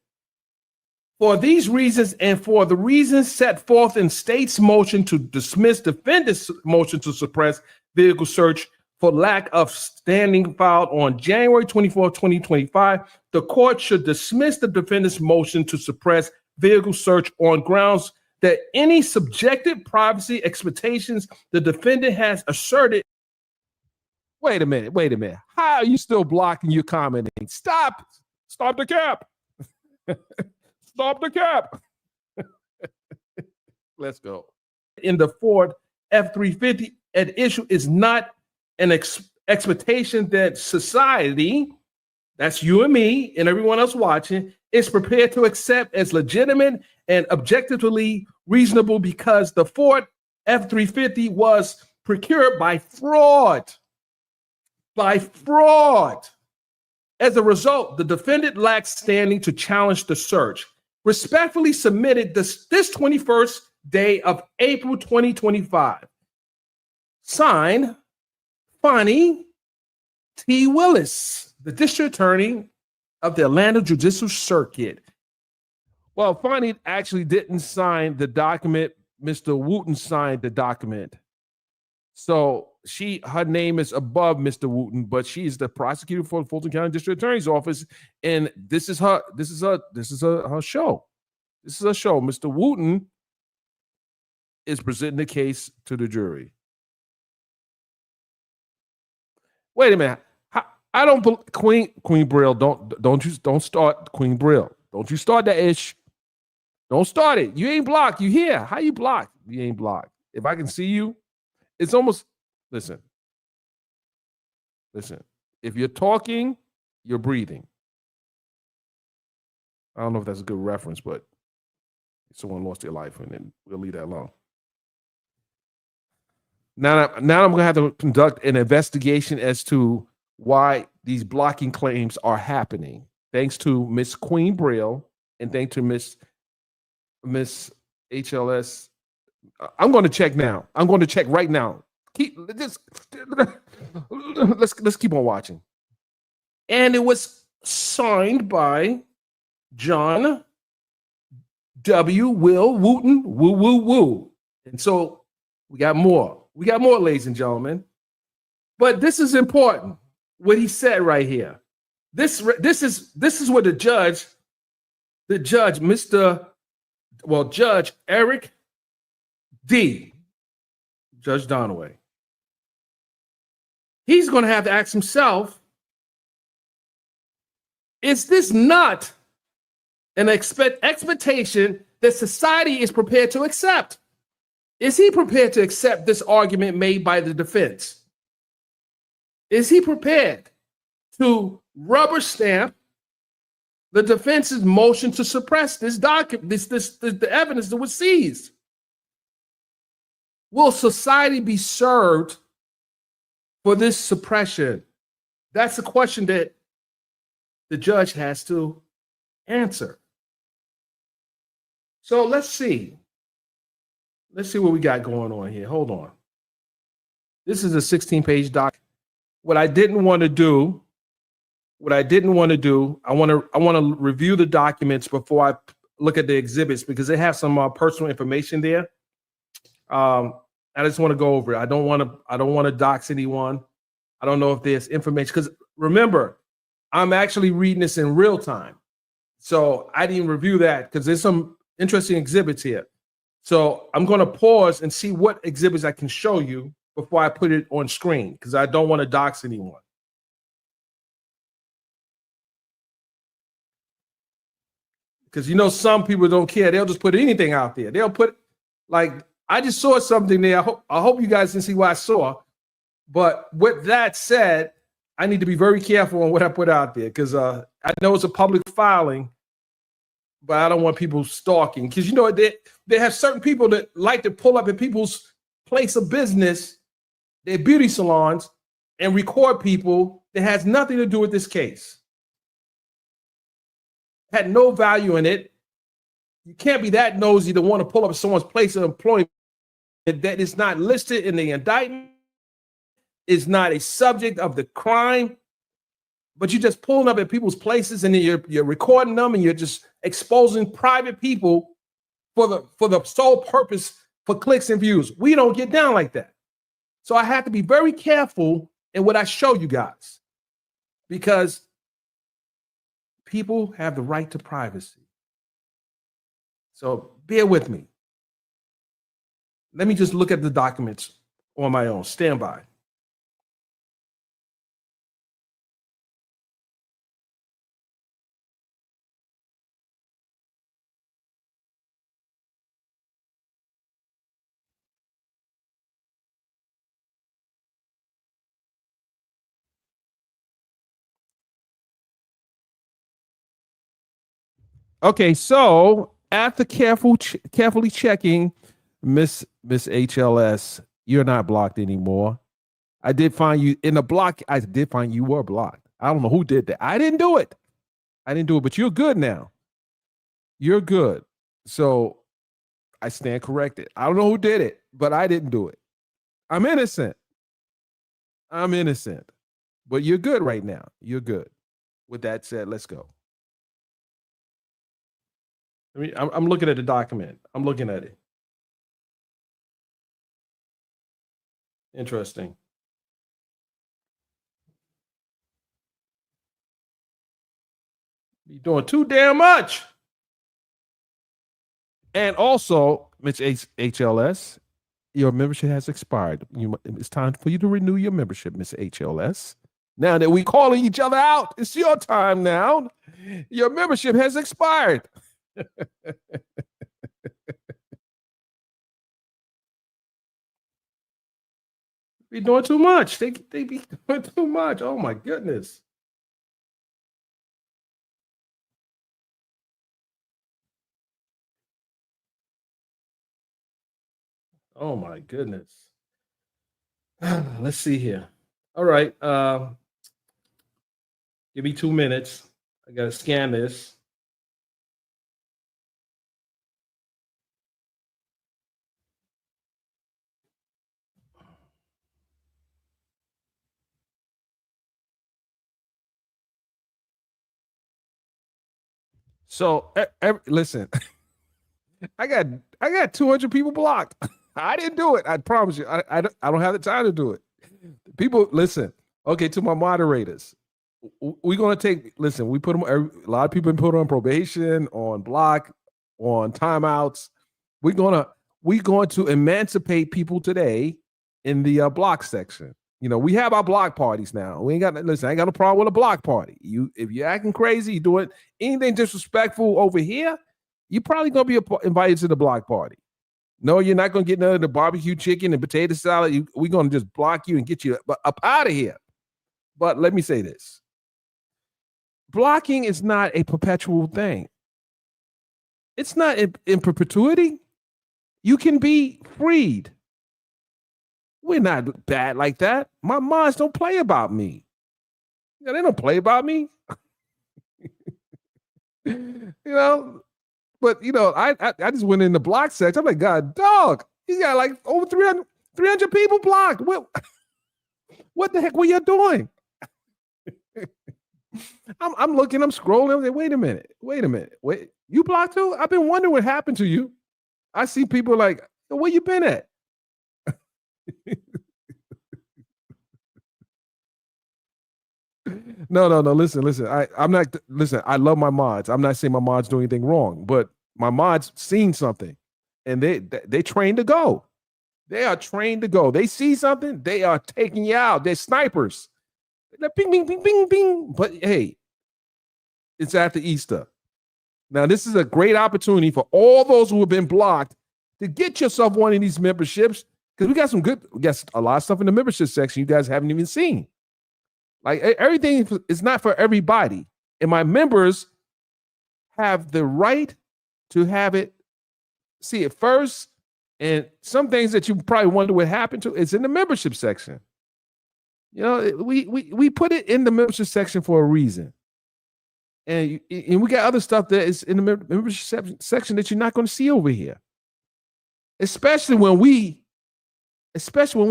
For these reasons and for the reasons set forth in state's motion to dismiss defendant's motion to suppress vehicle search for lack of standing filed on January 24, 2025, the court should dismiss the defendant's motion to suppress vehicle search on grounds that any subjective privacy expectations the defendant has asserted. Wait a minute. How are you still blocking your commenting? Stop the cap. Stop the cap. Let's go. In the Ford F-350 at issue is not an expectation that society, that's you and me and everyone else watching, is prepared to accept as legitimate and objectively reasonable because the Ford F-350 was procured by fraud. As a result, the defendant lacks standing to challenge the search. Respectfully submitted this 21st day of April 2025. Signed, Fonnie T. Willis, the district attorney of the Atlanta Judicial Circuit. Well, Fonnie actually didn't sign the document. Mr. Wooten signed the document. So her name is above Mr. Wooten, but she is the prosecutor for the Fulton County District Attorney's Office, and this is her show. This is a show. Mr. Wooten is presenting the case to the jury. Wait a minute. I don't believe Queen Brill. Don't start Queen Brill. Don't you start that ish. Don't start it. You ain't blocked. You here? How you blocked? You ain't blocked. If I can see you, it's almost. Listen. If you're talking, you're breathing. I don't know if that's a good reference, but someone lost their life, and then we'll leave that alone. Now I'm going to have to conduct an investigation as to why these blocking claims are happening. Thanks to Miss Queen Brill and thanks to Miss HLS. I'm going to check now. I'm going to check right now. Let's keep on watching. And it was signed by John W. Will Wooten, woo. And so we got more. Ladies and gentlemen. But this is important. What he said right here. This is what Judge Eric D. Judge Donaway. He's going to have to ask himself, is this not an expectation that society is prepared to accept? Is he prepared to accept this argument made by the defense? Is he prepared to rubber stamp the defense's motion to suppress this document, the evidence that was seized? Will society be served for this suppression? That's a question that the judge has to answer. So let's see. Let's see what we got going on here. Hold on. This is a 16-page doc. What I didn't want to do, I want to review the documents before I look at the exhibits because they have some personal information there. I just want to go over it. I don't want to dox anyone. I don't know if there's information because remember, I'm actually reading this in real time. So I didn't review that because there's some interesting exhibits here. So I'm going to pause and see what exhibits I can show you before I put it on screen because I don't want to dox anyone. Because some people don't care. They'll just put anything out there. They'll put I just saw something there. I hope you guys can see what I saw. But with that said, I need to be very careful on what I put out there because I know it's a public filing, but I don't want people stalking because they have certain people that like to pull up at people's place of business, their beauty salons, and record people that has nothing to do with this case. Had no value in it. You can't be that nosy to want to pull up someone's place of employment that is not listed in the indictment, is not a subject of the crime, but you're just pulling up at people's places and then you're recording them and you're just exposing private people for the sole purpose for clicks and views. We don't get down like that. So I have to be very careful in what I show you guys because people have the right to privacy. So bear with me. Let me just look at the documents on my own. Stand by. Okay, so after carefully checking, Miss HLS, you're not blocked anymore. I did find you in the block. I did find you were blocked. I don't know who did that. I didn't do it. But you're good now. You're good. So I stand corrected. I don't know who did it, but I didn't do it. I'm innocent. But you're good right now. You're good. With that said, let's go. I'm looking at the document. I'm looking at it. Interesting. You're doing too damn much. And also, Ms. HLS, your membership has expired. It's time for you to renew your membership, Ms. HLS. Now that we're calling each other out, it's your time now. Your membership has expired. Be doing too much. They be doing too much. Oh my goodness. Oh my goodness. Let's see here. All right. Give me 2 minutes. I gotta scan this. So listen, I got 200 people blocked. I didn't do it. I promise you. I don't have the time to do it. People, listen. Okay, to my moderators, we're gonna listen. We put them. A lot of people been put on probation, on block, on timeouts. We're going to emancipate people today in the block section. We have our block parties now. We ain't got listen. I ain't got no problem with a block party. If you're acting crazy, you doing anything disrespectful over here, you're probably gonna be invited to the block party. No, you're not gonna get none of the barbecue chicken and potato salad. We're gonna just block you and get you up out of here. But let me say this: blocking is not a perpetual thing. It's not in perpetuity. You can be freed. We're not bad like that. My mods don't play about me. They don't play about me. But I just went in the block section. I'm like, God, dog, he's got like over 300 people blocked. What the heck were you doing? I'm looking, I'm scrolling. I'm like, wait a minute. Wait, you blocked too? I've been wondering what happened to you. I see people like, where you been at? No. Listen. I'm not. Listen. I love my mods. I'm not saying my mods do anything wrong, but my mods seen something, and they trained to go. They are trained to go. They see something, they are taking you out. They're snipers. They're bing, bing, bing, bing, bing. But hey, it's after Easter. Now this is a great opportunity for all those who have been blocked to get yourself one of these memberships. Because we got a lot of stuff in the membership section you guys haven't even seen. Like everything is not for everybody. And my members have the right to have it, see it first. And some things that you probably wonder what happened to, it's in the membership section. You know, we put it in the membership section for a reason. And we got other stuff that is in the membership section that you're not going to see over here. Especially when we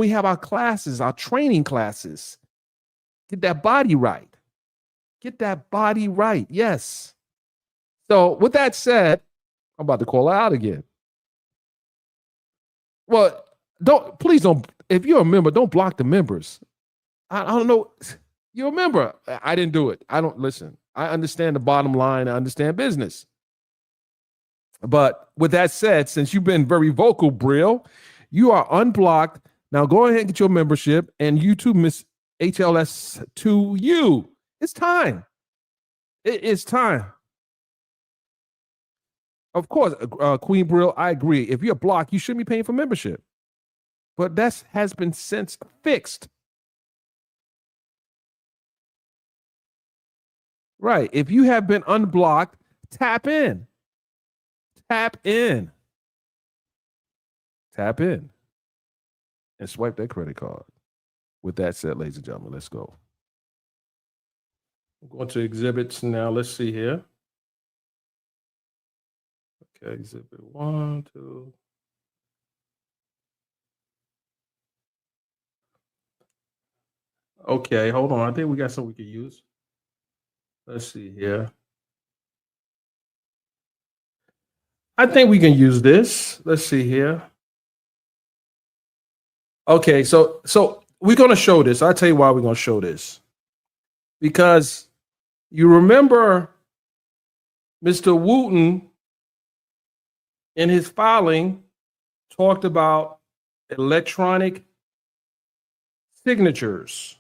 have our classes, our training classes. Get that body right. Get that body right. Yes. So with that said, I'm about to call her out again. Well, please don't, if you're a member, don't block the members. I don't know. You're a member. I didn't do it. I don't listen. I understand the bottom line. I understand business. But with that said, since you've been very vocal, Brill, you are unblocked. Now go ahead and get your membership, and you too, Miss HLS2U. It's time. It is time. Of course, Queen Brill, I agree. If you're blocked, you shouldn't be paying for membership. But that has been since fixed. Right. If you have been unblocked, tap in. Tap in. Tap in. And swipe that credit card. With that said, ladies and gentlemen, let's go. I'm going to exhibits now. Let's see here. Okay, exhibit 1, 2. Okay, hold on. I think we got something we can use. Let's see here. I think we can use this. Let's see here. Okay, so we're going to show this. I'll tell you why we're going to show this. Because you remember Mr. Wooten in his filing talked about electronic signatures.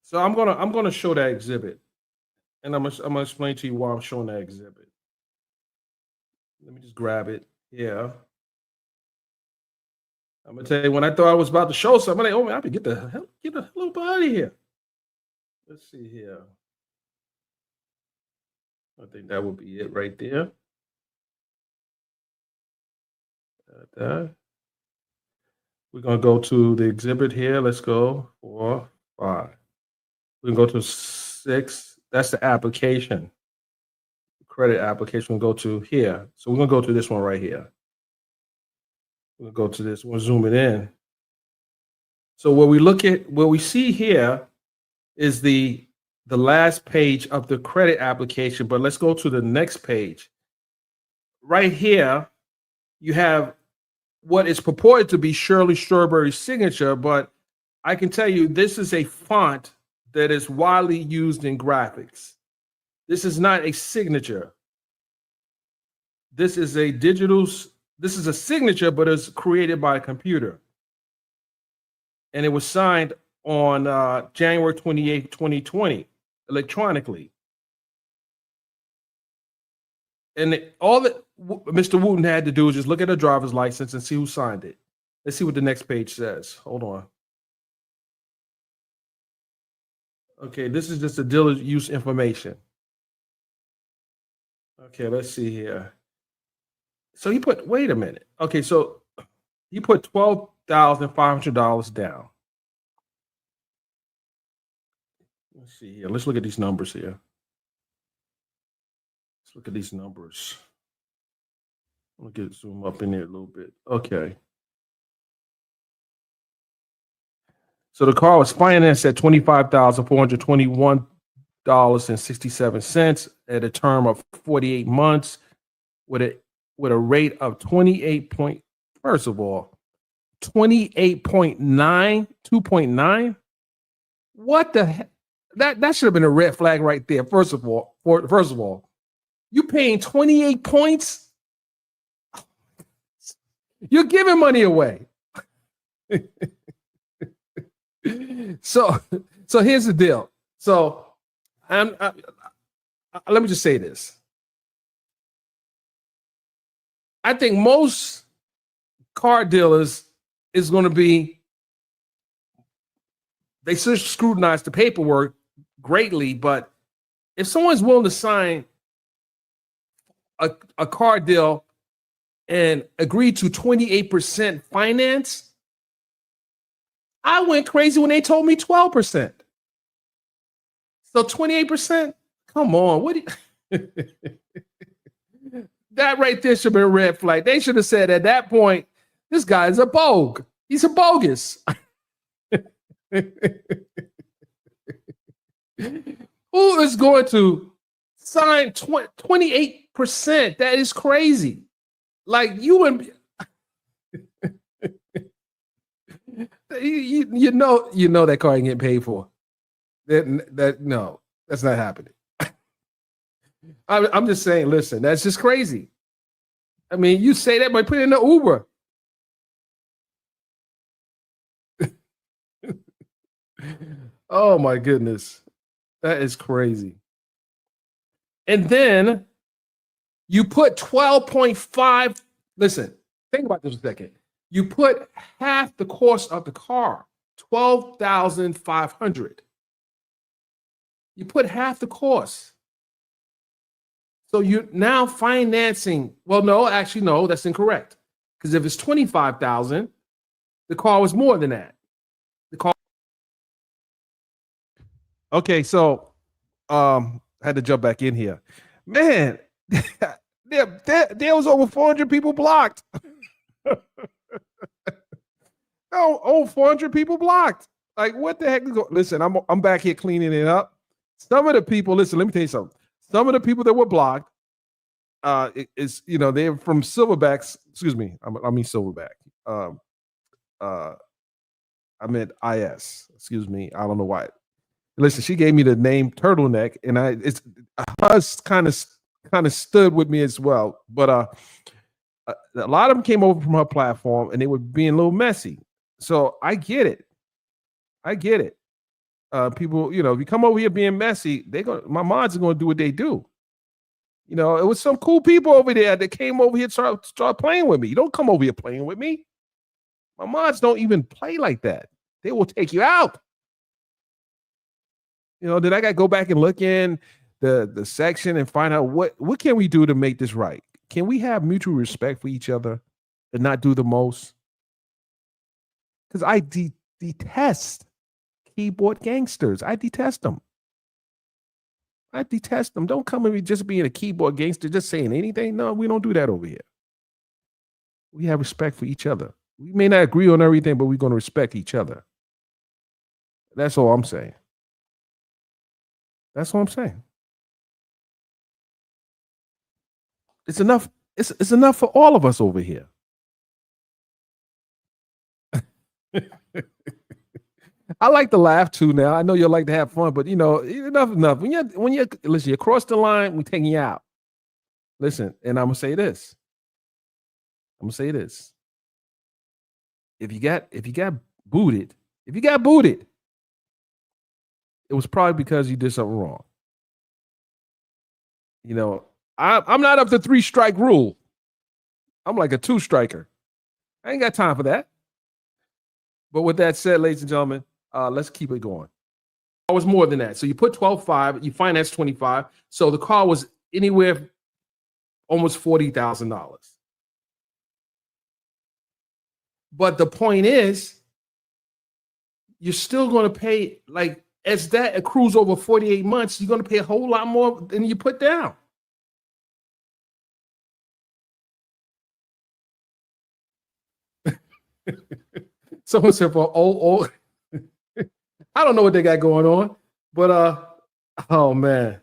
So I'm gonna show that exhibit, and I'm gonna explain to you why I'm showing that exhibit. Let me just grab it. Yeah. I'm gonna tell you, when I thought I was about to show something, I'm like, oh man, I can get the hell up out of here. Let's see here. I think that would be it right there. We're gonna go to the exhibit here. Let's go 4, 5. We can go to 6. That's the application. Credit application. We'll go to here. So we're gonna go to this one right here. We'll go to this. We'll zoom it in. So what we see here is the last page of the credit application. But let's go to the next page. Right here, you have what is purported to be Shirley Strawberry's signature, but I can tell you this is a font that is widely used in graphics. This is not a signature. This is a signature, but it's created by a computer. And it was signed on January 28th, 2020, electronically. And all that Mr. Wooten had to do is just look at a driver's license and see who signed it. Let's see what the next page says. Hold on. Okay, this is just the dealer use information. Okay, let's see here. So he put, wait a minute. Okay, so he put $12,500 down. Let's see here. Let's look at these numbers here. Let's look at these numbers. I'm gonna zoom up in there a little bit. Okay. So the car was financed at $25,421.67 at a term of 48 months with a rate of 28 first of all, 28.9, 2.9. What the heck? That should have been a red flag right there. First of all, you paying 28 points? You're giving money away. So here's the deal. So let me just say this. I think most car dealers is going to be, they should scrutinize the paperwork greatly, but if someone's willing to sign a car deal and agree to 28% finance, I went crazy when they told me 12%. So 28%? Come on. What do you that right there should be a red flag. They should have said at that point, this guy is a bogue. He's a bogus. Who is going to sign 28%? That is crazy. Like you and you know that car ain't getting paid for. No, that's not happening. I'm just saying, listen, that's just crazy. I mean, you say that by putting in the Uber. Oh my goodness. That is crazy. And then you put 12.5. Listen, think about this a second. You put half the cost of the car, $12,500. You put half the cost. So you're now financing. Well, no, actually, no, that's incorrect. Because if it's $25,000, the car was more than that. The car. Okay, so I had to jump back in here. Man, there was over 400 people blocked. Oh, 400 people blocked. Like, what the heck is going? Listen, I'm back here cleaning it up. Some of the people, listen, let me tell you something. Some of the people that were blocked, they're from Silverbacks. Excuse me, I mean Silverback. I meant IS. Excuse me, I don't know why. Listen, she gave me the name Turtleneck, and hers kind of stood with me as well. But a lot of them came over from her platform, and they were being a little messy. So I get it. People, if you come over here being messy, my mods are going to do what they do. It was some cool people over there that came over here to start playing with me. You don't come over here playing with me. My mods don't even play like that. They will take you out. Then I got to go back and look in the section and find out what can we do to make this right? Can we have mutual respect for each other and not do the most? Because I detest keyboard gangsters. I detest them. Don't come at me just being a keyboard gangster, just saying anything. No, we don't do that over here. We have respect for each other. We may not agree on everything, but we're going to respect each other. That's all I'm saying. It's enough. It's enough for all of us over here. I like to laugh too now. I know you like to have fun, but enough. When you listen, you cross the line, we taking you out. Listen, and I'm gonna say this. If you got booted, it was probably because you did something wrong. I'm not up to 3-strike rule. I'm like a 2-striker. I ain't got time for that. But with that said, ladies and gentlemen, let's keep it going. It was more than that. So you put 12.5, you financed 25. So the car was anywhere almost $40,000. But the point is, you're still going to pay, like, as that accrues over 48 months, you're going to pay a whole lot more than you put down. Someone said for I don't know what they got going on, but oh man.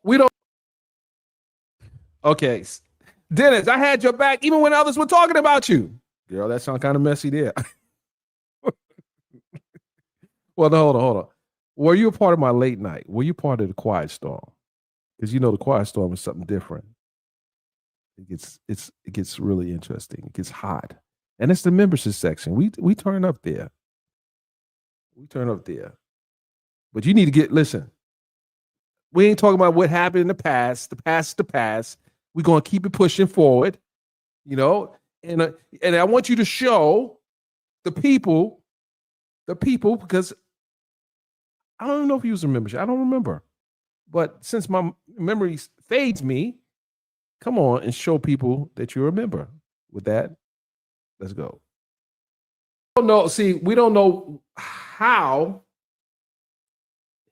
We don't. Okay. Dennis, I had your back even when others were talking about you. Girl, that sounds kind of messy there. Well, hold on. Were you a part of my late night? Were you part of the Quiet Storm? Because the Quiet Storm is something different. It gets really interesting. It gets hot. And it's the membership section. We turn up there. But you need to listen. We ain't talking about what happened in the past. The past is the past. We're going to keep it pushing forward, and I want you to show the people, because I don't even know if he was a membership. I don't remember. But since my memory fades me, come on and show people that you're a member. With that, let's go. Don't know. See, we don't know how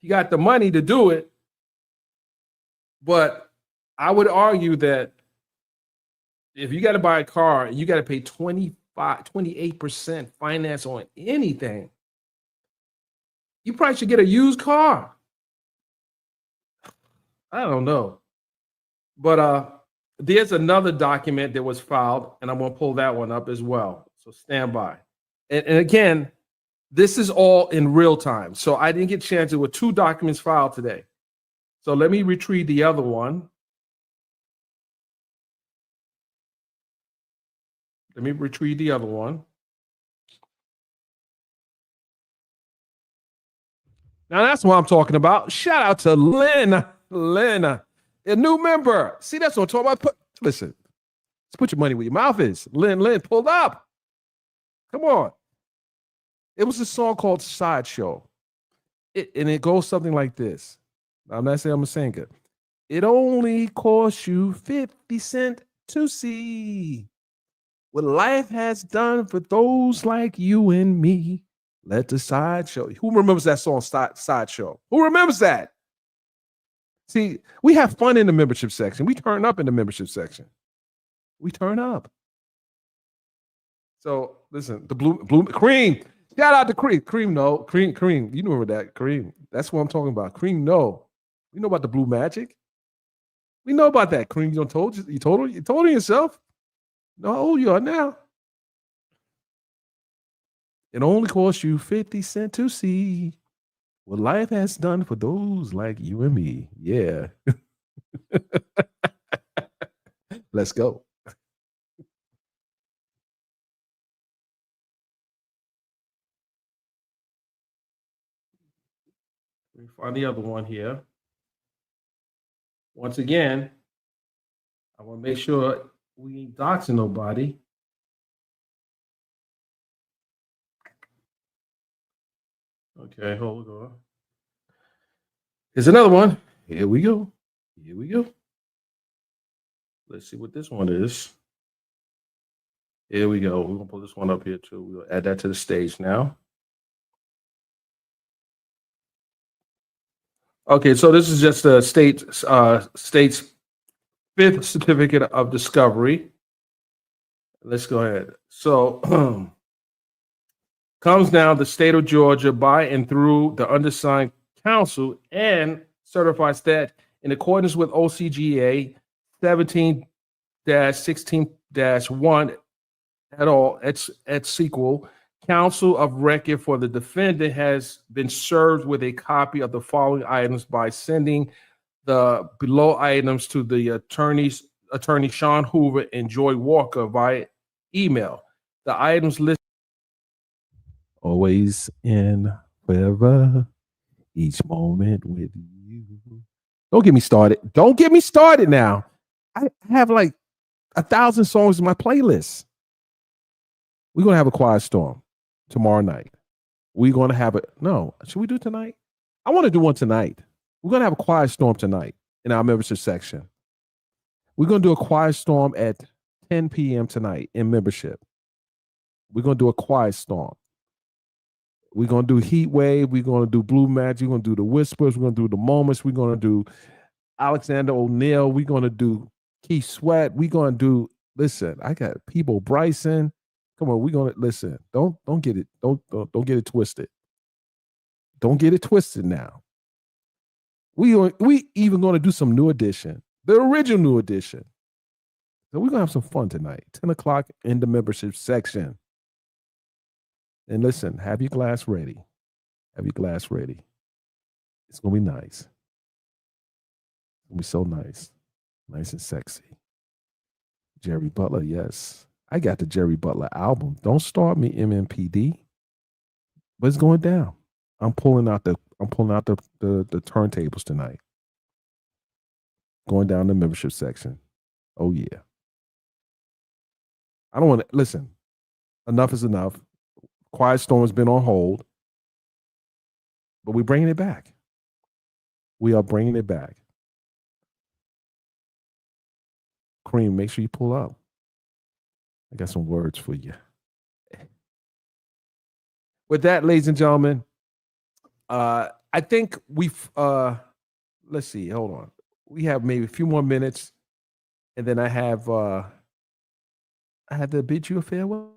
he got the money to do it, but I would argue that if you got to buy a car and you got to pay 28% finance on anything, you probably should get a used car. I don't know. But there's another document that was filed, and I'm going to pull that one up as well. So stand by. And again, this is all in real time. So I didn't get a chance. There were 2 documents filed today. So let me retrieve the other one. Let me retrieve the other one. Now that's what I'm talking about. Shout out to Lynn, a new member. See, that's what I'm talking about. Listen, let's put your money where your mouth is. Lynn, pulled up. Come on. It was a song called Sideshow. And it goes something like this. I'm not saying I'm a singer. It only costs you 50 cents to see what life has done for those like you and me. Let the sideshow. Who remembers that song, Sideshow? Who remembers that? See, we have fun in the membership section. We turn up in the membership section. We turn up. So listen, the blue cream. Shout out to Cream. Cream, no. Cream. You know that. Cream. That's what I'm talking about. Cream, no. We know about the blue magic. We know about that. Cream, you told her yourself. No, how old you are now. It only costs you 50 cents to see what life has done for those like you and me. Yeah. Let's go. Let me find the other one here. Once again, I want to make sure we ain't doxing nobody. Okay, hold on. Here's another one. Here we go. Let's see what this one is. Here we go. We're going to pull this one up here too. We'll add that to the stage now. Okay, so this is just the state's 5th certificate of discovery. Let's go ahead. So comes now the state of Georgia by and through the undersigned council and certifies that in accordance with OCGA 17-16-1 at all, at sequel, counsel of record for the defendant has been served with a copy of the following items by sending the below items to the attorney Sean Hoover and Joy Walker via email. The items listed always and forever, each moment with you. Don't get me started now. I have like 1,000 songs in my playlist. We're going to have a quiet storm tomorrow night. We're going to have it. No, should we do it tonight? I want to do one tonight. We're going to have a quiet storm tonight in our membership section. We're going to do a quiet storm at 10 p.m. tonight in membership. We're going to do a quiet storm. We're going to do Heat Wave. We're going to do Blue Magic. We're going to do the Whispers. We're going to do the Moments. We're going to do Alexander O'Neill. We're going to do Keith Sweat. We're going to do, listen, I got Peebo Bryson. Come on, we're going to listen. Don't get it. Don't get it twisted. Don't get it twisted now. We even going to do some new edition, the original new edition. So we're going to have some fun tonight. 10 o'clock in the membership section. And listen, have your glass ready. Have your glass ready. It's going to be nice. It's going to be so nice. Nice and sexy. Jerry Butler, yes. I got the Jerry Butler album. Don't start me, MMPD. But it's going down. I'm pulling out the turntables tonight. Going down the membership section. Oh yeah. I don't want to listen. Enough is enough. Quiet Storm has been on hold. but we're bringing it back. We are bringing it back. Cream, make sure you pull up. I got some words for you. With that, ladies and gentlemen, I think we've let's see, hold on. We have maybe a few more minutes, and then I have to bid you a farewell.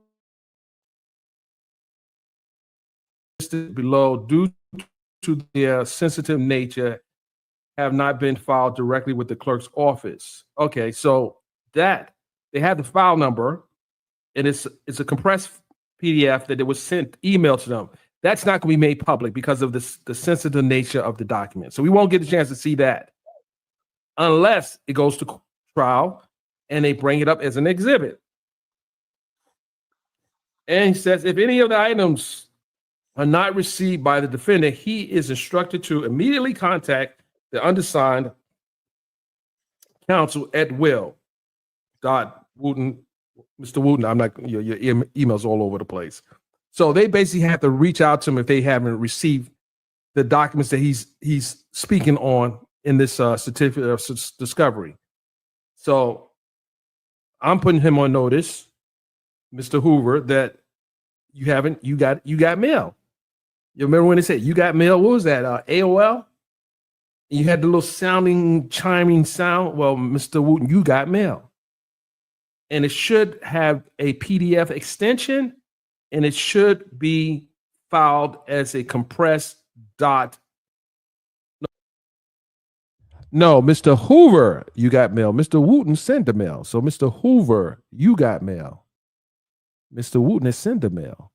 Below, due to their sensitive nature, have not been filed directly with the clerk's office. Okay, so that they have the file number, and it's a compressed PDF that it was sent email to them. That's not going to be made public because of the sensitive nature of the document. So we won't get a chance to see that unless it goes to trial and they bring it up as an exhibit. And he says, if any of the items are not received by the defendant, he is instructed to immediately contact the undersigned counsel at will. Wooten, Mr. Wooten, I'm not, your email's all over the place. So they basically have to reach out to him if they haven't received the documents that he's speaking on in this certificate of discovery. So I'm putting him on notice, Mr. Hoover, that you got mail. You remember when they said you got mail? What was that? AOL? You had the little chiming sound. Well, Mr. Wooten, you got mail. And it should have a PDF extension, and it should be filed as a compressed dot. No, Mr. Hoover, you got mail. Mr. Wooten sent the mail. So, Mr. Hoover, you got mail. Mr. Wooten has sent the mail.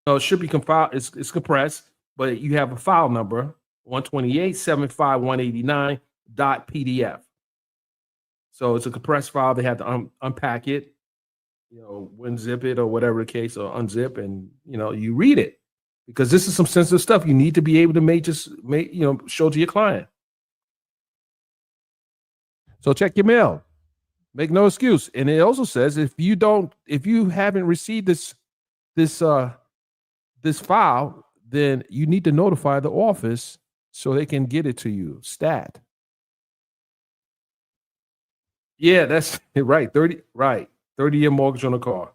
No, it should be compiled. It's compressed, but you have a file number 128.75.189.pdf. So it's a compressed file. They have to unpack it, unzip it or whatever the case, or unzip, and you read it, because this is some sensitive stuff. You need to be able to show to your client. So check your mail. Make no excuse. And it also says if you haven't received this file, then you need to notify the office so they can get it to you. Stat. Yeah, that's right. 30-year mortgage on the car.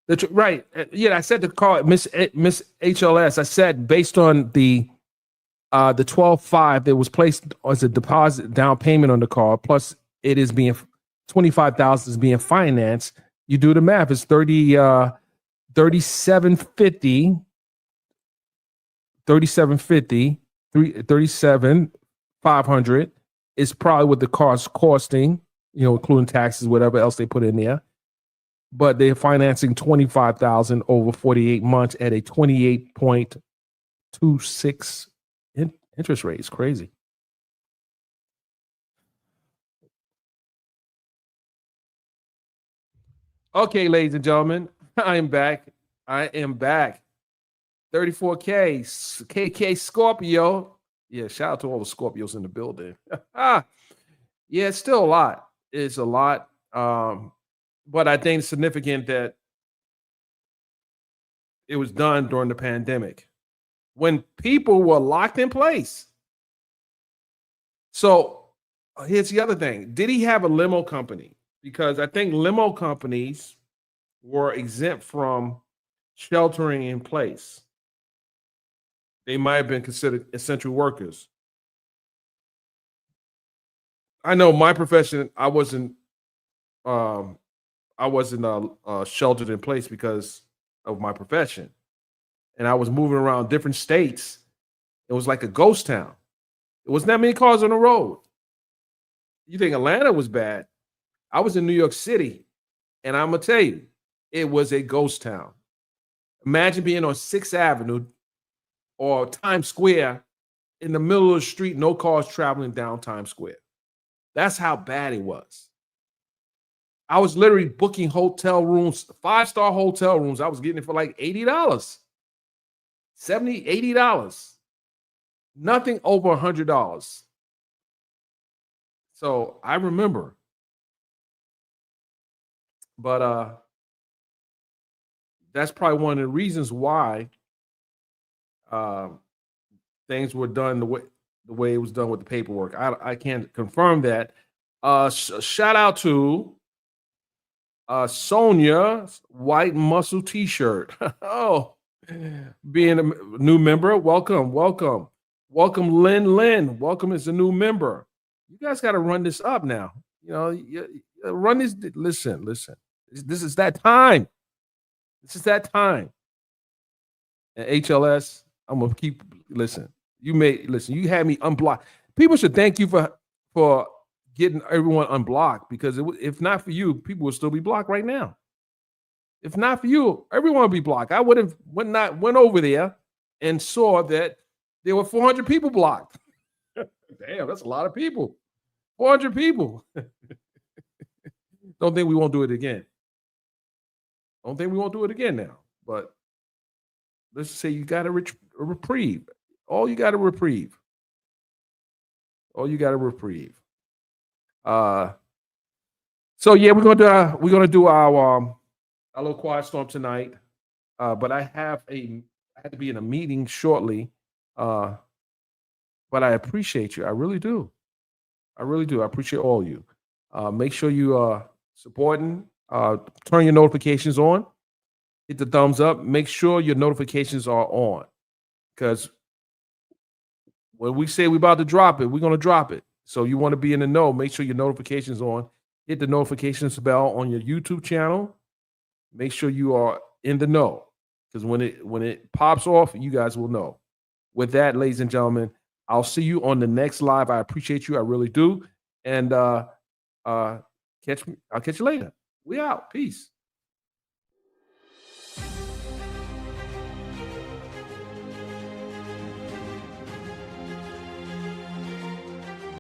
That's right. Yeah, I said the car, Miss HLS. I said based on the 12.5 that was placed as a deposit down payment on the car, plus it is being $25,000 is being financed. You do the math. It's 3750, 37,500 is probably what the car's costing, including taxes, whatever else they put in there. But they're financing $25,000 over 48 months at a 28.26 interest rate. It's crazy. Okay, ladies and gentlemen, I am back. 34K, KK Scorpio. Yeah, shout out to all the Scorpios in the building. Yeah, it's still a lot. It's a lot. But I think it's significant that it was done during the pandemic when people were locked in place. So here's the other thing. Did he have a limo company? Because I think limo companies were exempt from sheltering in place. They might have been considered essential workers. I know my profession, I wasn't sheltered in place because of my profession. And I was moving around different states. It was like a ghost town. It wasn't that many cars on the road. You think Atlanta was bad? I was in New York City, and I'm going to tell you, it was a ghost town. Imagine being on 6th Avenue or Times Square in the middle of the street, no cars traveling down Times Square. That's how bad it was. I was literally booking hotel rooms, 5-star hotel rooms. I was getting it for like $80, $70, $80. Nothing over $100. So I remember. But that's probably one of the reasons why things were done the way it was done with the paperwork. I can't confirm that. Shout out to Sonia's white muscle T-shirt. Oh, being a new member, welcome, welcome, welcome, Lynn. Welcome as a new member. You guys got to run this up now. You know, run this. Listen. This is that time. This is that time. And HLS, I'm gonna keep listen. You had me unblocked. People should thank you for getting everyone unblocked, because if not for you, people would still be blocked right now. If not for you, everyone would be blocked. I went over there and saw that there were 400 people blocked. Damn, that's a lot of people. 400 people. Don't think we won't do it again. Don't think we won't do it again now. But let's say you got a reprieve. All you got a reprieve. All you got a reprieve. So yeah, we're gonna do our little quiet storm tonight. But I had to be in a meeting shortly. But I appreciate you. I really do. I really do. I appreciate all you. Make sure you supporting. Turn your notifications on. Hit the thumbs up. Make sure your notifications are on, because when we say we're about to drop it, we're going to drop it. So you want to be in the know. Make sure your notifications on. Hit the notifications bell on your YouTube channel. Make sure you are in the know, because when it pops off, you guys will know. With that, ladies and gentlemen, I'll see you on the next live. I appreciate you. I really do. And I'll catch you later. We out. Peace.